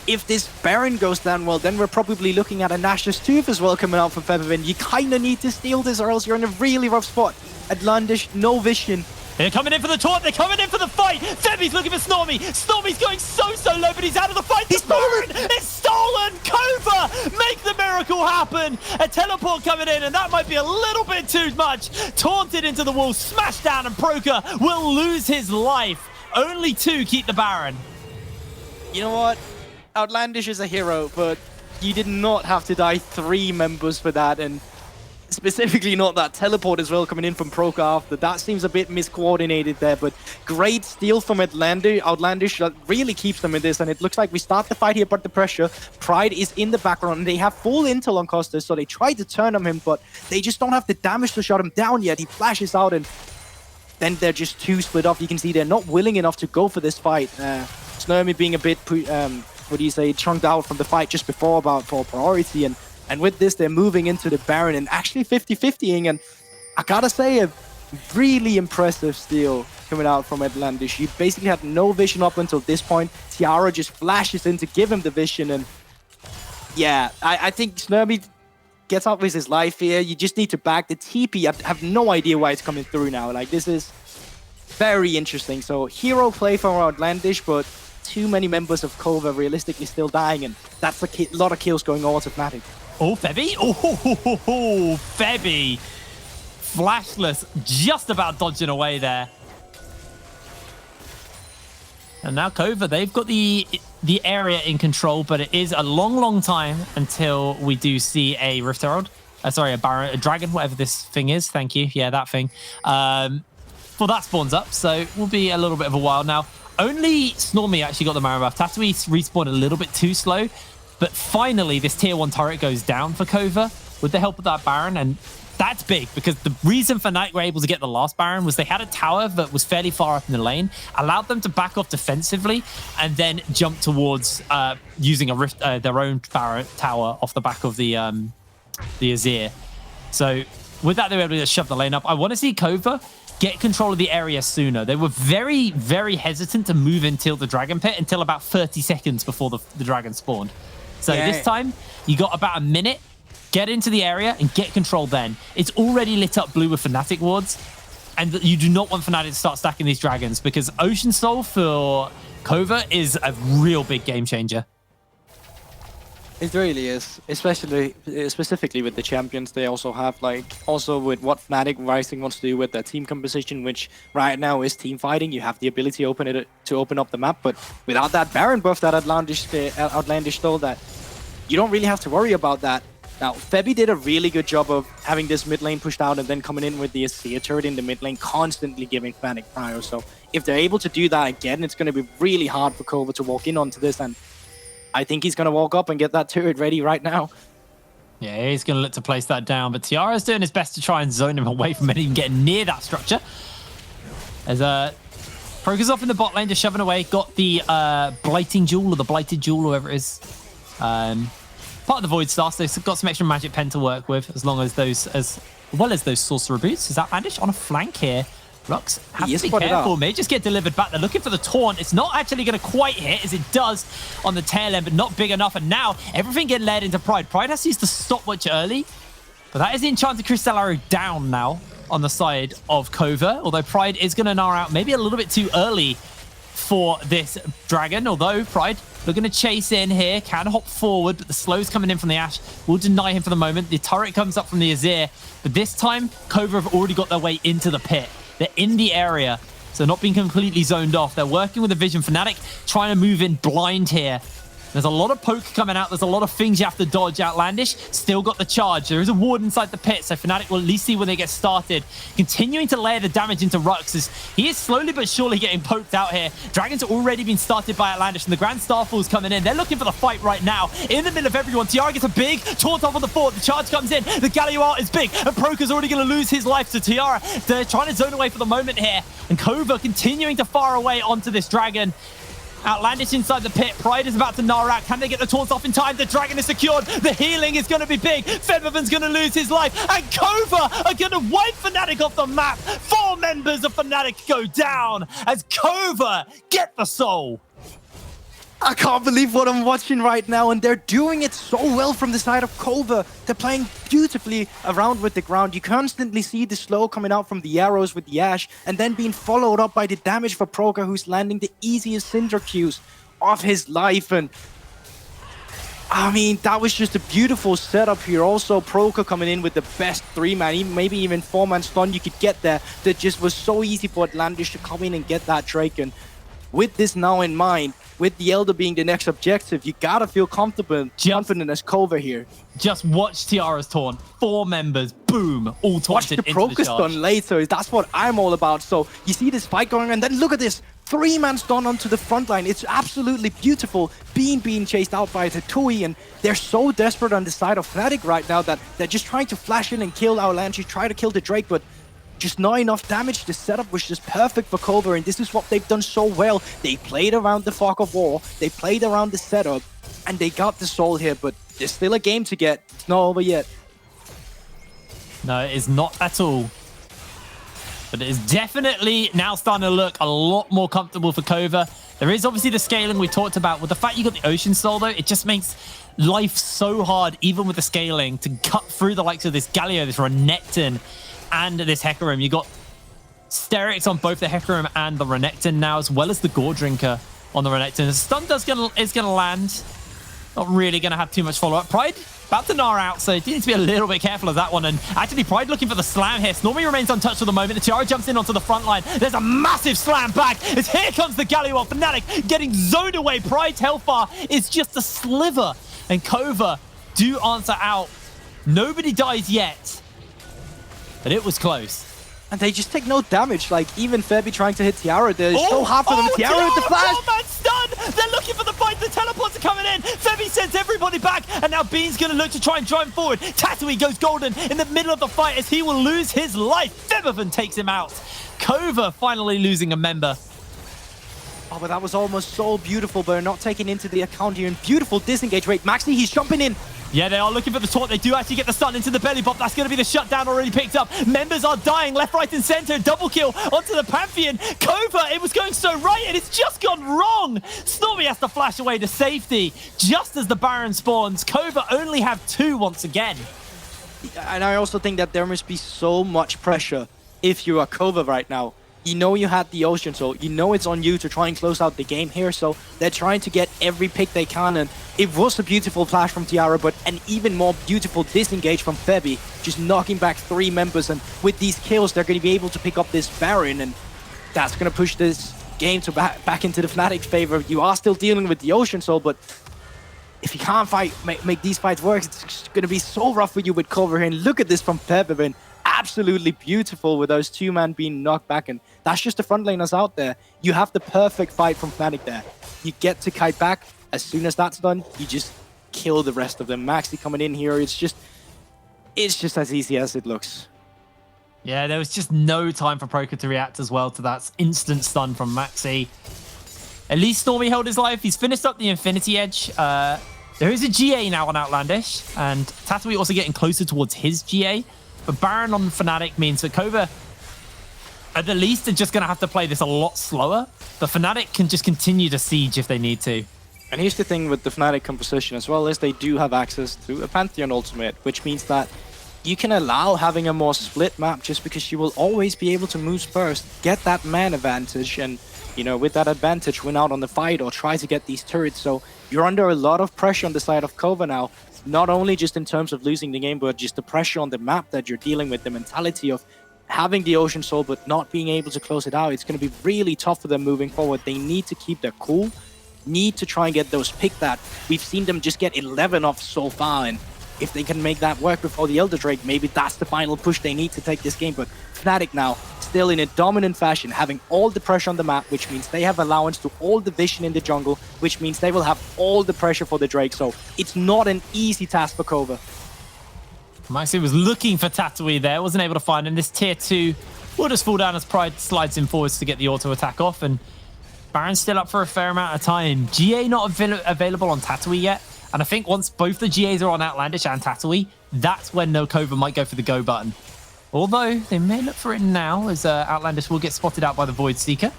if this Baron goes down, well, then we're probably looking at a Nash's Tooth as well coming out from Featherwin. You kind of need to steal this or else you're in a really rough spot. Outlandish, no vision. They're coming in for the taunt. They're coming in for the fight. Febi's looking for Snormy. Snormy's going so low, but he's out of the fight. The Baron is stolen. Kova, make the miracle happen. A teleport coming in, and that might be a little bit too much. Taunted into the wall, smashed down, and Proker will lose his life. Only 2 keep the Baron. You know what? Outlandish is a hero, but you did not have to die 3 members for that, and specifically not that teleport as well coming in from Proker after. That seems a bit miscoordinated there, but great steal from Outlandish that really keeps them in this, and it looks like we start the fight here, but the pressure. Pride is in the background, and they have full intel on Costas, so they try to turn on him, but they just don't have the damage to shut him down yet. He flashes out, and then they're just too split off. You can see they're not willing enough to go for this fight. Snormy being a bit, chunked out from the fight just before for priority, and with this, they're moving into the Baron and actually 50-50ing. And I gotta say, a really impressive steal coming out from Outlandish. He basically had no vision up until this point. Tiara just flashes in to give him the vision. And Yeah, I think Snurby gets out with his life here. You just need to back the TP. I have no idea why it's coming through now. Like, this is very interesting. So, hero play from Outlandish, but too many members of Kova realistically still dying, and that's a lot of kills going on to Fnatic. Oh, Febby. Oh, Febby. Flashless, just about dodging away there. And now Kova, they've got the area in control, but it is a long time until we do see a Rift Herald. Sorry, a dragon, whatever this thing is. Thank you. Yeah, that thing. Well, that spawns up, so it will be a little bit of a while now. Only Snormy actually got the Mara buff. Tatooine respawned a little bit too slow, but finally this tier 1 turret goes down for Kova with the help of that Baron, and that's big because the reason Fnatic were able to get the last Baron was they had a tower that was fairly far up in the lane, allowed them to back off defensively, and then jump towards using a rift, their own Baron tower off the back of the Azir. So with that, they were able to shove the lane up. I want to see Kova get control of the area sooner. They were very, very hesitant to move into the Dragon Pit until about 30 seconds before the dragon spawned. So this time, you got about a minute. Get into the area and get control then. It's already lit up blue with Fnatic wards, and you do not want Fnatic to start stacking these dragons because Ocean Soul for Kova is a real big game changer. It really is, especially specifically with the champions they also have, like also with what Fnatic Rising wants to do with their team composition, which right now is team fighting. You have the ability to open up the map, but without that Baron buff that Outlandish stole, that you don't really have to worry about that. Now, Febby did a really good job of having this mid lane pushed out and then coming in with the Azir turret in the mid lane, constantly giving Fnatic prio. So if they're able to do that again, it's going to be really hard for Kova to walk in onto this, and I think he's going to walk up and get that turret ready right now. Yeah, he's going to look to place that down, but Tiara's doing his best to try and zone him away from even getting near that structure. As Proker's off in the bot lane, just shoving away. Got the Blighting Jewel, or the Blighted Jewel, or whatever it is. Part of the Void Star, so they've got some extra magic pen to work with, as long as those, as well as those Sorcerer Boots. Is Outlandish on a flank here? Rux, have to be careful, may just get delivered back. They're looking for the taunt. It's not actually going to quite hit, as it does on the tail end, but not big enough. And now everything getting led into Pride. Pride has to use the stopwatch early, but that is the Enchanted Crystal Arrow down now on the side of Kova, although Pride is going to gnaw out maybe a little bit too early for this dragon, although Pride looking to chase in here, can hop forward, but the slow's coming in from the Ashe will deny him for the moment. The turret comes up from the Azir, but this time Kova have already got their way into the pit. They're in the area, so not being completely zoned off. They're working with the Vision. Fnatic trying to move in blind here. There's a lot of poke coming out. There's a lot of things you have to dodge. Outlandish still got the charge. There is a ward inside the pit, so Fnatic will at least see when they get started. Continuing to layer the damage into Rux as he is slowly but surely getting poked out here. Dragons are already been started by Outlandish, and the Grand Starfall's coming in. They're looking for the fight right now. In the middle of everyone, Tiara gets a big taunt off on the fort. The charge comes in. The Galio is big, and Proker's already going to lose his life to Tiara. They're trying to zone away for the moment here, and Kova continuing to fire away onto this dragon. Outlandish inside the pit. Pride is about to gnaw out. Can they get the taunts off in time? The dragon is secured. The healing is going to be big. Featherman's going to lose his life. And Kova are going to wipe Fnatic off the map. 4 members of Fnatic go down as Kova get the soul. I can't believe what I'm watching right now, and they're doing it so well from the side of Kova. They're playing beautifully around with the ground. You constantly see the slow coming out from the arrows with the Ashe, and then being followed up by the damage for Proker, who's landing the easiest Cinder Qs of his life. And I mean, that was just a beautiful setup here. Also, Proker coming in with the best 3-man, maybe even 4-man stun you could get there. That just was so easy for Outlandish to come in and get that Drake. And with this now in mind, with the Elder being the next objective, you gotta feel confident as Kova here. Just watch Tiara's taunt. 4 members, boom, all taunted into the charge. Watch the Proker stun later. That's what I'm all about. So you see this fight going on, and then look at this. 3-man stun onto the front line. It's absolutely beautiful. Being chased out by Tatui, and they're so desperate on the side of Fnatic right now that they're just trying to flash in and kill Outlandish, try to kill the Drake, but just not enough damage. The setup was just perfect for Kova, and this is what they've done so well. They played around the fog of war, they played around the setup, and they got the soul here, but there's still a game to get. It's not over yet. No, it is not at all. But it is definitely now starting to look a lot more comfortable for Kova. There is obviously the scaling we talked about. With the fact you got the Ocean Soul, though, it just makes life so hard, even with the scaling, to cut through the likes of this Galio, this Renekton, and this Hecarim. You got Sterix on both the Hecarim and the Renekton now, as well as the Gore Drinker on the Renekton. The stun is gonna land. Not really gonna have too much follow-up. Pride about to gnar out, so you need to be a little bit careful of that one. And actually, Pride looking for the slam here. Snormy remains untouched for the moment. The Tiara jumps in onto the front line. There's a massive slam back as here comes the Galio. Fnatic getting zoned away. Pride's hellfire is just a sliver. And Kova do answer out. Nobody dies yet, but it was close. And they just take no damage. Like, even Febby trying to hit Tiara, they're so hard for them. Tiara with the flash. Man stun. They're looking for the fight. The teleports are coming in. Febby sends everybody back. And now Bean's going to look to try and drive him forward. Tatooine goes golden in the middle of the fight as he will lose his life. Febiven takes him out. Kova finally losing a member. Oh, but that was almost so beautiful, but not taking into the account here. And beautiful disengage rate. Maxi, he's jumping in. Yeah, they are looking for the taunt. They do actually get the stun into the belly bop. That's going to be the shutdown already picked up. Members are dying left, right, and center. Double kill onto the Pantheon. Kova, it was going so right, and it's just gone wrong. Snormy has to flash away to safety just as the Baron spawns. Kova only have 2 once again. And I also think that there must be so much pressure if you are Kova right now. You know you had the Ocean Soul. You know it's on you to try and close out the game here. So they're trying to get every pick they can. And it was a beautiful flash from Tiara, but an even more beautiful disengage from Febby. Just knocking back 3 members. And with these kills, they're going to be able to pick up this Baron. And that's going to push this game to back into the Fnatic's favor. You are still dealing with the Ocean Soul, but if you can't make these fights work, it's going to be so rough for you with Kova here. And look at this from Febiven. Absolutely beautiful with those 2-man being knocked back, and that's just the front laners out there. You have the perfect fight from Fnatic there. You get to kite back. As soon as that's done, you just kill the rest of them. Maxi coming in here, it's just as easy as it looks. Yeah, there was just no time for Proker to react as well to that instant stun from Maxi. At least Stormy held his life. He's finished up the Infinity Edge. There is a GA now on Outlandish, and Tatooine also getting closer towards his GA. But Baron on Fnatic means that Kova, at the least, are just going to have to play this a lot slower. But Fnatic can just continue to siege if they need to. And here's the thing with the Fnatic composition as well, is they do have access to a Pantheon ultimate, which means that you can allow having a more split map just because you will always be able to move first, get that man advantage, and, you know, with that advantage, win out on the fight or try to get these turrets. So you're under a lot of pressure on the side of Kova now, not only just in terms of losing the game, but just the pressure on the map that you're dealing with, the mentality of having the Ocean Soul but not being able to close it out. It's going to be really tough for them moving forward. They need to keep their cool, need to try and get those picked that. We've seen them just get 11 off so far, and if they can make that work before the Elder Drake, maybe that's the final push they need to take this game. But Fnatic now, still in a dominant fashion, having all the pressure on the map, which means they have allowance to all the vision in the jungle, which means they will have all the pressure for the Drake. So it's not an easy task for Kova. Maxi was looking for Tatooine there, wasn't able to find him. This tier 2 will just fall down as Pride slides in forwards to get the auto attack off, and Baron's still up for a fair amount of time. GA not available on Tatooine yet, and I think once both the GAs are on Outlandish and Tatooine, that's when no Kova might go for the go button. Although they may look for it now, as Outlandish will get spotted out by the Void Seeker.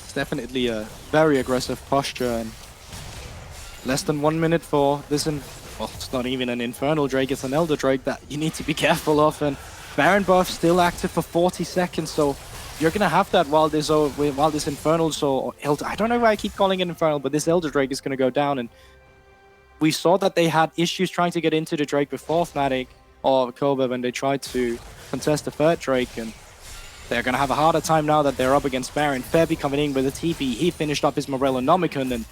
It's definitely a very aggressive posture, and less than 1 minute for this. Well, it's not even an Infernal Drake, it's an Elder Drake that you need to be careful of. And Baron buff still active for 40 seconds, so you're gonna have that while this Infernal Soul, or I don't know why I keep calling it Infernal, but this Elder Drake is gonna go down. And we saw that they had issues trying to get into the Drake before Fnatic or Kova when they tried to contest the third Drake, and they're gonna have a harder time now that they're up against Baron. Febby coming in with a TP, he finished up his Morellonomicon, and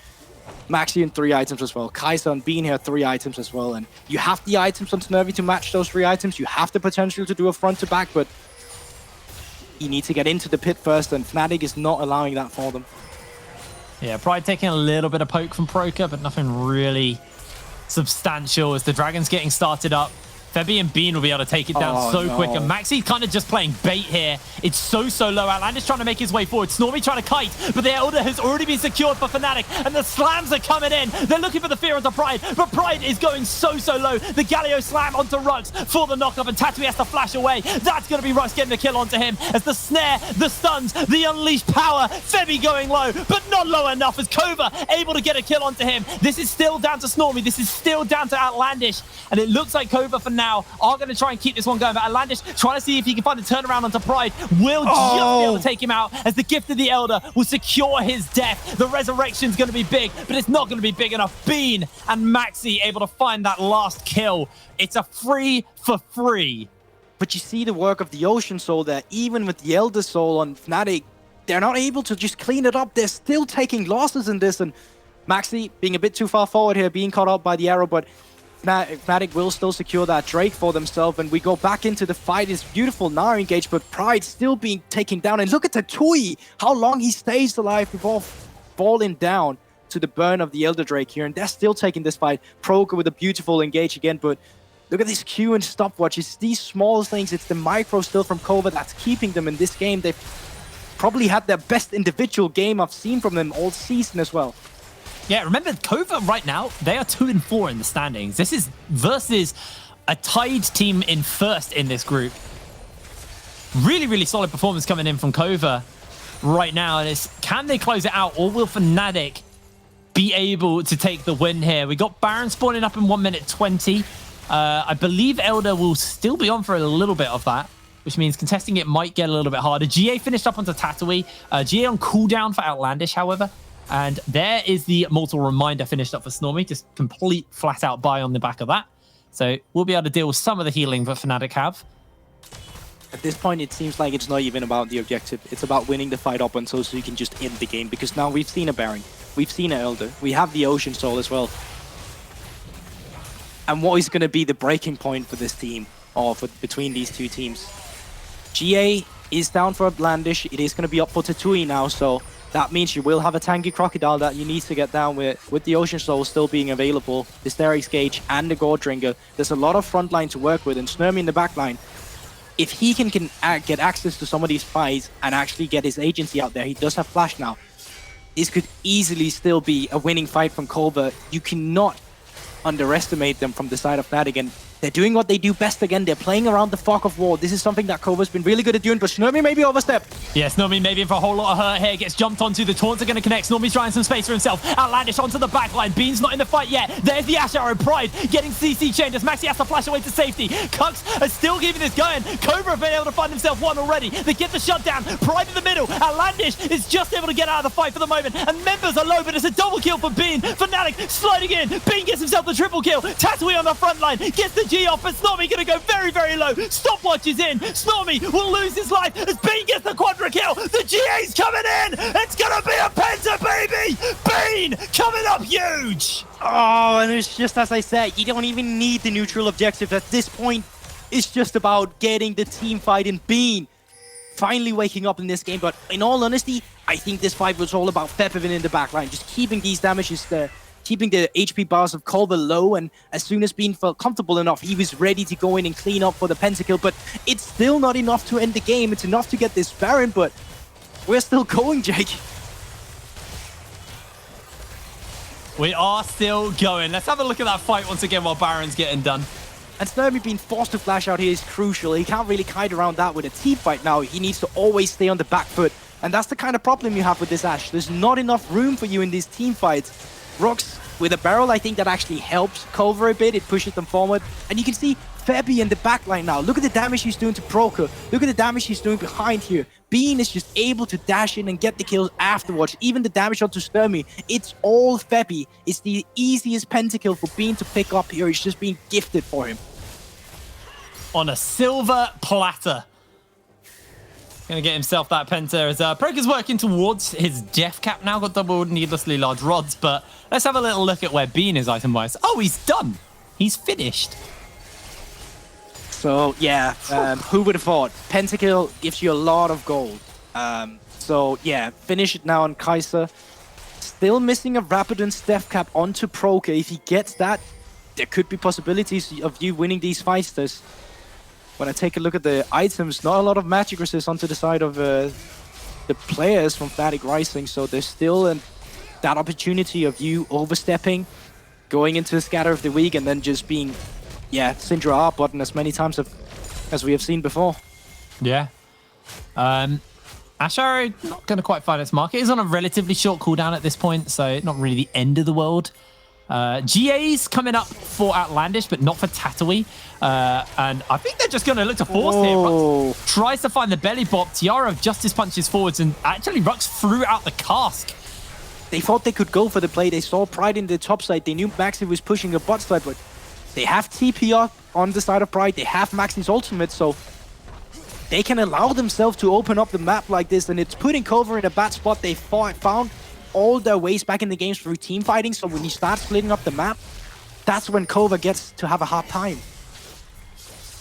Maxi in 3 items as well. Kai'Sa and Bean here 3 items as well, and you have the items on Snurvy to match those 3 items. You have the potential to do a front to back, but you need to get into the pit first, and Fnatic is not allowing that for them. Yeah, Pride taking a little bit of poke from Proker, but nothing really substantial as the Dragon's getting started up. Febby and Bean will be able to take it down quick. And Maxi kind of just playing bait here. It's so low. Outlandish trying to make his way forward. Snormy trying to kite, but the Elder has already been secured for Fnatic, and the slams are coming in. They're looking for the fear onto Pride, but Pride is going so low. The Galio slam onto Rux for the knockup, and Tatui has to flash away. That's going to be Rux getting the kill onto him as the snare, the stuns, the unleashed power. Febby going low, but not low enough as Kova able to get a kill onto him. This is still down to Snormy. This is still down to Outlandish, and it looks like Kova for now are going to try and keep this one going, but Outlandish trying to see if he can find a turnaround onto Pride. Will just be able to take him out as the Gift of the Elder will secure his death. The resurrection's going to be big, but it's not going to be big enough. Bean and Maxi able to find that last kill. It's a 3 for 3. But you see the work of the Ocean Soul there, even with the Elder Soul on Fnatic, they're not able to just clean it up. They're still taking losses in this, and Maxi being a bit too far forward here, being caught up by the arrow, but Fnatic will still secure that Drake for themselves, and we go back into the fight. It's beautiful Nara engaged, but Pride still being taken down. And look at Tatui, how long he stays alive before falling down to the burn of the Elder Drake here, and they're still taking this fight. Proker with a beautiful engage again, but look at this Q and stopwatch. It's these small things, it's the micro still from Kova that's keeping them in this game. They've probably had their best individual game I've seen from them all season as well. Yeah, remember, Kova right now, they are 2-4 in the standings. This is versus a tied team in first in this group. Really solid performance coming in from Kova right now. And it's, can they close it out, or will Fnatic be able to take the win here? We got Baron spawning up in 1 minute 20. I believe Elder will still be on for a little bit of that, which means contesting it might get a little bit harder. GA finished up onto Tatui. GA on cooldown for Outlandish, however. And there is the Mortal Reminder finished up for Snormy. Just complete flat-out buy on the back of that. So we'll be able to deal with some of the healing that Fnatic have. At this point, it seems like it's not even about the objective. It's about winning the fight up until so you can just end the game. Because now we've seen a Baron. We've seen an Elder. We have the Ocean Soul as well. And what is going to be the breaking point for this team, or for between these two teams? GA is down for Outlandish. It is going to be up for Tatui now, so that means you will have a tanky Crocodile that you need to get down with the Ocean Soul still being available, the Sterix Gauge and the Goredringer. There's a lot of front line to work with, and Snurmy in the back line. If he can get access to some of these fights and actually get his agency out there, he does have Flash now. This could easily still be a winning fight from Kova. You cannot underestimate them from the side of Fnatic, and they're doing what they do best again. They're playing around the fog of war. This is something that Kova's been really good at doing, but Snormy maybe overstep. Yeah, Snormy maybe in for a whole lot of hurt here. Gets jumped onto. The taunts are going to connect. Snormy's trying some space for himself. Outlandish onto the backline. Bean's not in the fight yet. There's the Ash Arrow. Pride getting CC chained as Maxi has to flash away to safety. Cucks are still keeping this going. Kova have been able to find himself one already. They get the shutdown. Pride in the middle. Outlandish is just able to get out of the fight for the moment. And members are low, but it's a double kill for Bean. Fnatic sliding in. Bean gets himself the triple kill. Tatui on the front line. Gets the G off, but Snormy going to go very low. Stopwatch is in. Snormy will lose his life as Bean gets the quadra kill. The GA's coming in. It's going to be a penta, baby. Bean coming up huge. Oh, and it's just as I said, you don't even need the neutral objective at this point. It's just about getting the team fight in. Bean finally waking up in this game, but in all honesty, I think this fight was all about Fepivin in the backline, just keeping these damages there. Keeping the HP bars of Kova low, and as soon as Bean felt comfortable enough, he was ready to go in and clean up for the pentakill, but it's still not enough to end the game. It's enough to get this Baron, but we're still going, Jake. We are still going. Let's have a look at that fight once again while Baron's getting done. And Sturmy being forced to flash out here is crucial. He can't really kite around that with a team fight now. He needs to always stay on the back foot, and that's the kind of problem you have with this Ashe. There's not enough room for you in these team fights. Rocks with a barrel, I think that actually helps Kova a bit. It pushes them forward. And you can see Febby in the backline now. Look at the damage he's doing to Proker. Look at the damage he's doing behind here. Bean is just able to dash in and get the kills afterwards. Even the damage onto Sturmy. It's all Febby. It's the easiest pentakill for Bean to pick up here. It's just being gifted for him. On a silver platter. Gonna get himself that penta as Proker's working towards his death cap now. Got double needlessly large rods, but let's have a little look at where Bean is item-wise. Oh, he's done. He's finished. So, yeah, who would have thought? Pentakill gives you a lot of gold. So, yeah, finish it now on Kai'Sa. Still missing a Rapidon's death cap onto Proker. If he gets that, there could be possibilities of you winning these fights. When I take a look at the items, not a lot of magic resist onto the side of the players from Fnatic Rising, so there's still that opportunity of you overstepping, going into the scatter of the week, and then just being, Syndra R button as many times as we have seen before. Yeah. Ash Arrow not going to quite find its mark. It is on a relatively short cooldown at this point, so not really the end of the world. GA's coming up for Outlandish, but not for Tatooine. And I think they're just going to look to force here. Rux tries to find the belly bop. Tiara Justice punches forwards, and actually Rux threw out the cask. They thought they could go for the play. They saw Pride in the top side. They knew Maxi was pushing a bot side, but they have TP up on the side of Pride. They have Maxi's ultimate, so they can allow themselves to open up the map like this, and it's putting Kova in a bad spot. They found all their ways back in the games through team fighting, so when you start splitting up the map, that's when Kova gets to have a hard time.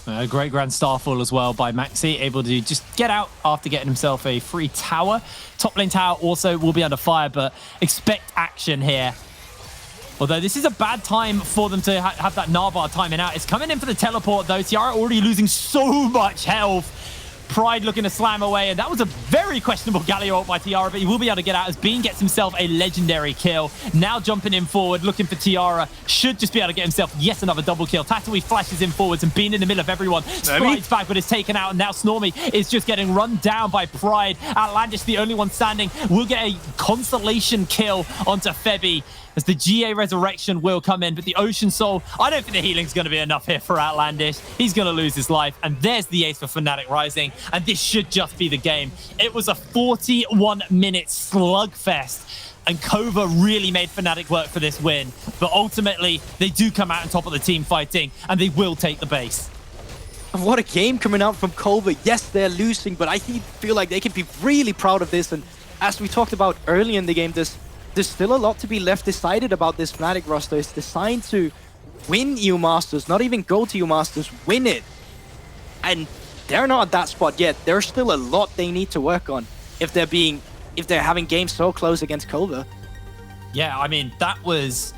A great Grand Starfall as well by Maxi, able to just get out after getting himself a free tower. Top lane tower also will be under fire, but expect action here. Although this is a bad time for them to have that Narvar timing out. It's coming in for the teleport though. Tiara already losing so much health. Pride looking to slam away, and that was a very questionable Galio ult by Tiara, but he will be able to get out as Bean gets himself a legendary kill. Now jumping in forward, looking for Tiara. Should just be able to get himself yet another double kill. Tatooine flashes in forwards, and Bean in the middle of everyone. Strides back, but is taken out, and now Snormy is just getting run down by Pride. Outlandish, the only one standing, will get a consolation kill onto Febby, as the GA Resurrection will come in, but the Ocean Soul, I don't think the healing's going to be enough here for Outlandish. He's going to lose his life, and there's the ace for Fnatic Rising, and this should just be the game. It was a 41-minute slugfest, and Kova really made Fnatic work for this win, but ultimately, they do come out on top of the team fighting, and they will take the base. And what a game coming out from Kova. Yes, they're losing, but I feel like they can be really proud of this, and as we talked about early in the game, there's still a lot to be left decided about this Fnatic roster. It's designed to win EU Masters, not even go to EU Masters, win it. And they're not at that spot yet. There's still a lot they need to work on if they're having games so close against Kova. Yeah, I mean, that was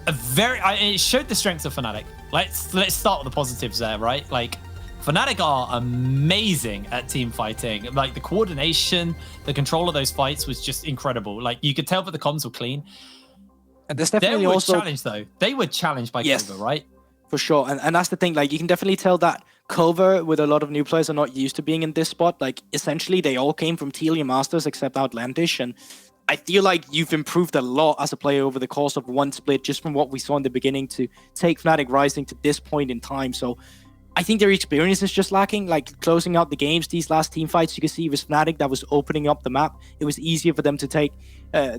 a it showed the strengths of Fnatic. Let's start with the positives there, right? Like, Fnatic are amazing at team fighting. Like, the coordination, the control of those fights was just incredible. Like, you could tell that the comms were clean. And there's definitely they were also challenged though. They were challenged by Kova, right? For sure. And that's the thing. Like, you can definitely tell that Kova, with a lot of new players, are not used to being in this spot. Like, essentially, they all came from Telia Masters except Outlandish. And I feel like you've improved a lot as a player over the course of one split, just from what we saw in the beginning to take Fnatic Rising to this point in time. So I think their experience is just lacking. Like, closing out the games, these last team fights, you can see with Fnatic that was opening up the map. It was easier for them to take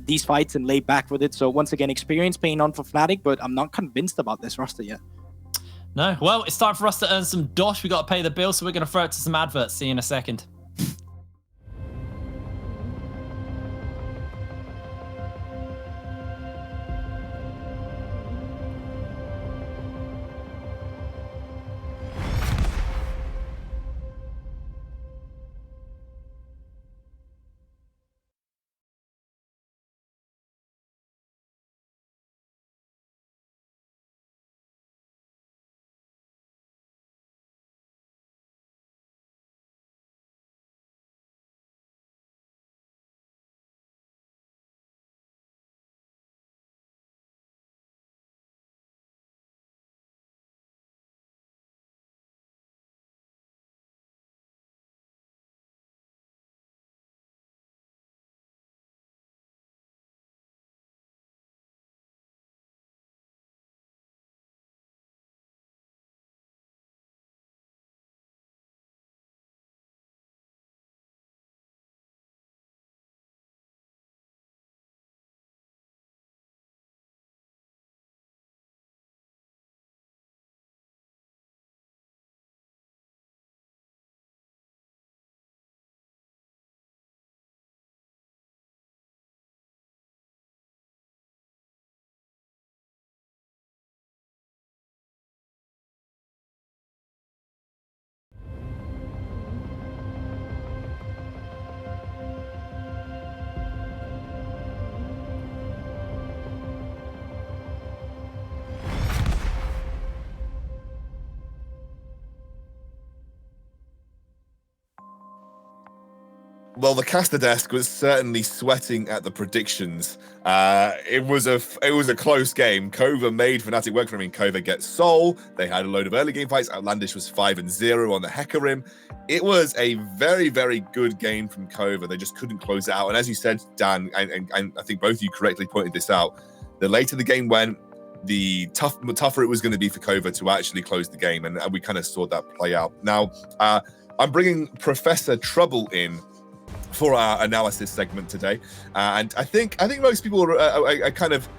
these fights and lay back with it. So once again, experience paying on for Fnatic, but I'm not convinced about this roster yet. No, well, it's time for us to earn some dosh. We got to pay the bill, so we're going to throw it to some adverts. See you in a second. Well, the caster desk was certainly sweating at the predictions. It was a close game. Kova made Fnatic work for him. Kova gets Soul. They had a load of early game fights. Outlandish was 5-0 on the Hecarim. It was a very, very good game from Kova. They just couldn't close it out. And as you said, Dan, and I think both of you correctly pointed this out, the later the game went, the tougher it was going to be for Kova to actually close the game. And we kind of saw that play out. Now, I'm bringing Professor Trouble in for our analysis segment today, and I think most people are kind of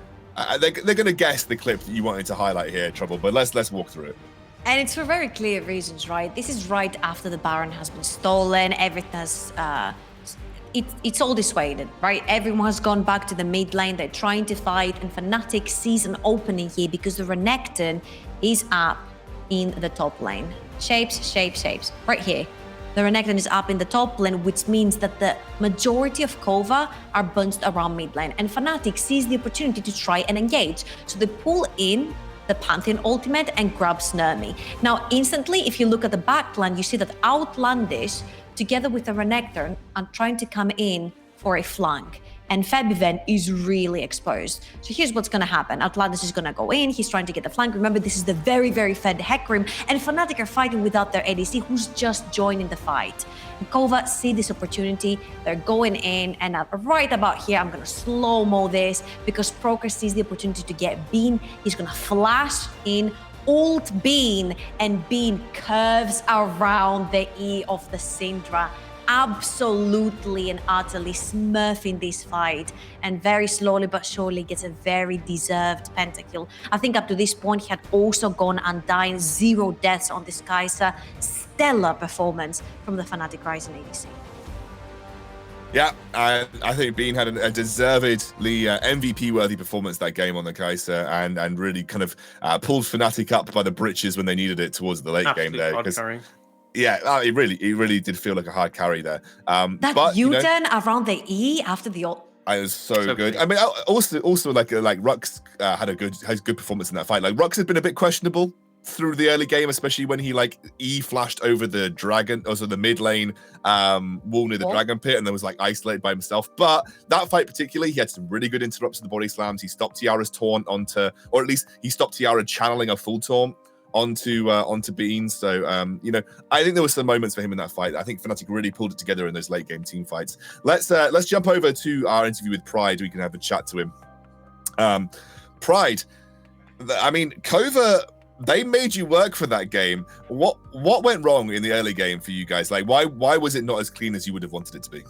they're going to guess the clip that you wanted to highlight here, Trouble. But let's walk through it. And it's for very clear reasons, right? This is right after the Baron has been stolen. Everything has it's all dissuaded, right? Everyone has gone back to the mid lane. They're trying to fight, and Fnatic sees an opening here because the Renekton is up in the top lane. Shapes, right here. The Renekton is up in the top lane, which means that the majority of Kova are bunched around mid lane. And Fnatic sees the opportunity to try and engage. So they pull in the Pantheon ultimate and grab Snurmy. Now, instantly, if you look at the backline, you see that Outlandish, together with the Renekton, are trying to come in for a flank. And Fabiven is really exposed. So here's what's going to happen. Outlandish is going to go in. He's trying to get the flank. Remember, this is the very, very fed Hecarim. And Fnatic are fighting without their ADC, who's just joining the fight. And Kova see this opportunity. They're going in. And right about here, I'm going to slow-mo this because Proker sees the opportunity to get Bean. He's going to flash in, ult Bean, and Bean curves around the E of the Syndra, absolutely and utterly smurfing this fight, and very slowly but surely gets a very deserved pentakill. I think up to this point he had also gone undying, 0 deaths on this Kai'Sa. Stellar performance from the Fnatic Rising ADC. Yeah, I think Bean had a deservedly MVP-worthy performance that game on the Kai'Sa, and really kind of pulled Fnatic up by the britches when they needed it towards the late game there. Yeah, it really did feel like a hard carry there. That U-turn around the E after the ult. I was so good. I mean, also like Rux has good performance in that fight. Like Rux has been a bit questionable through the early game, especially when he like flashed over the dragon, also the mid lane wall near the dragon pit, and then was like isolated by himself. But that fight particularly, he had some really good interrupts to the body slams. He stopped Tiara's taunt onto, or at least he stopped Tiara channeling a full taunt onto Bean. So I think there were some moments for him in that fight. I think Fnatic really pulled it together in those late game team fights. Let's jump over to our interview with Pride. We can have a chat to him. Pride, I mean, Kova, they made you work for that game. What went wrong in the early game for you guys? Like, why was it not as clean as you would have wanted it to be?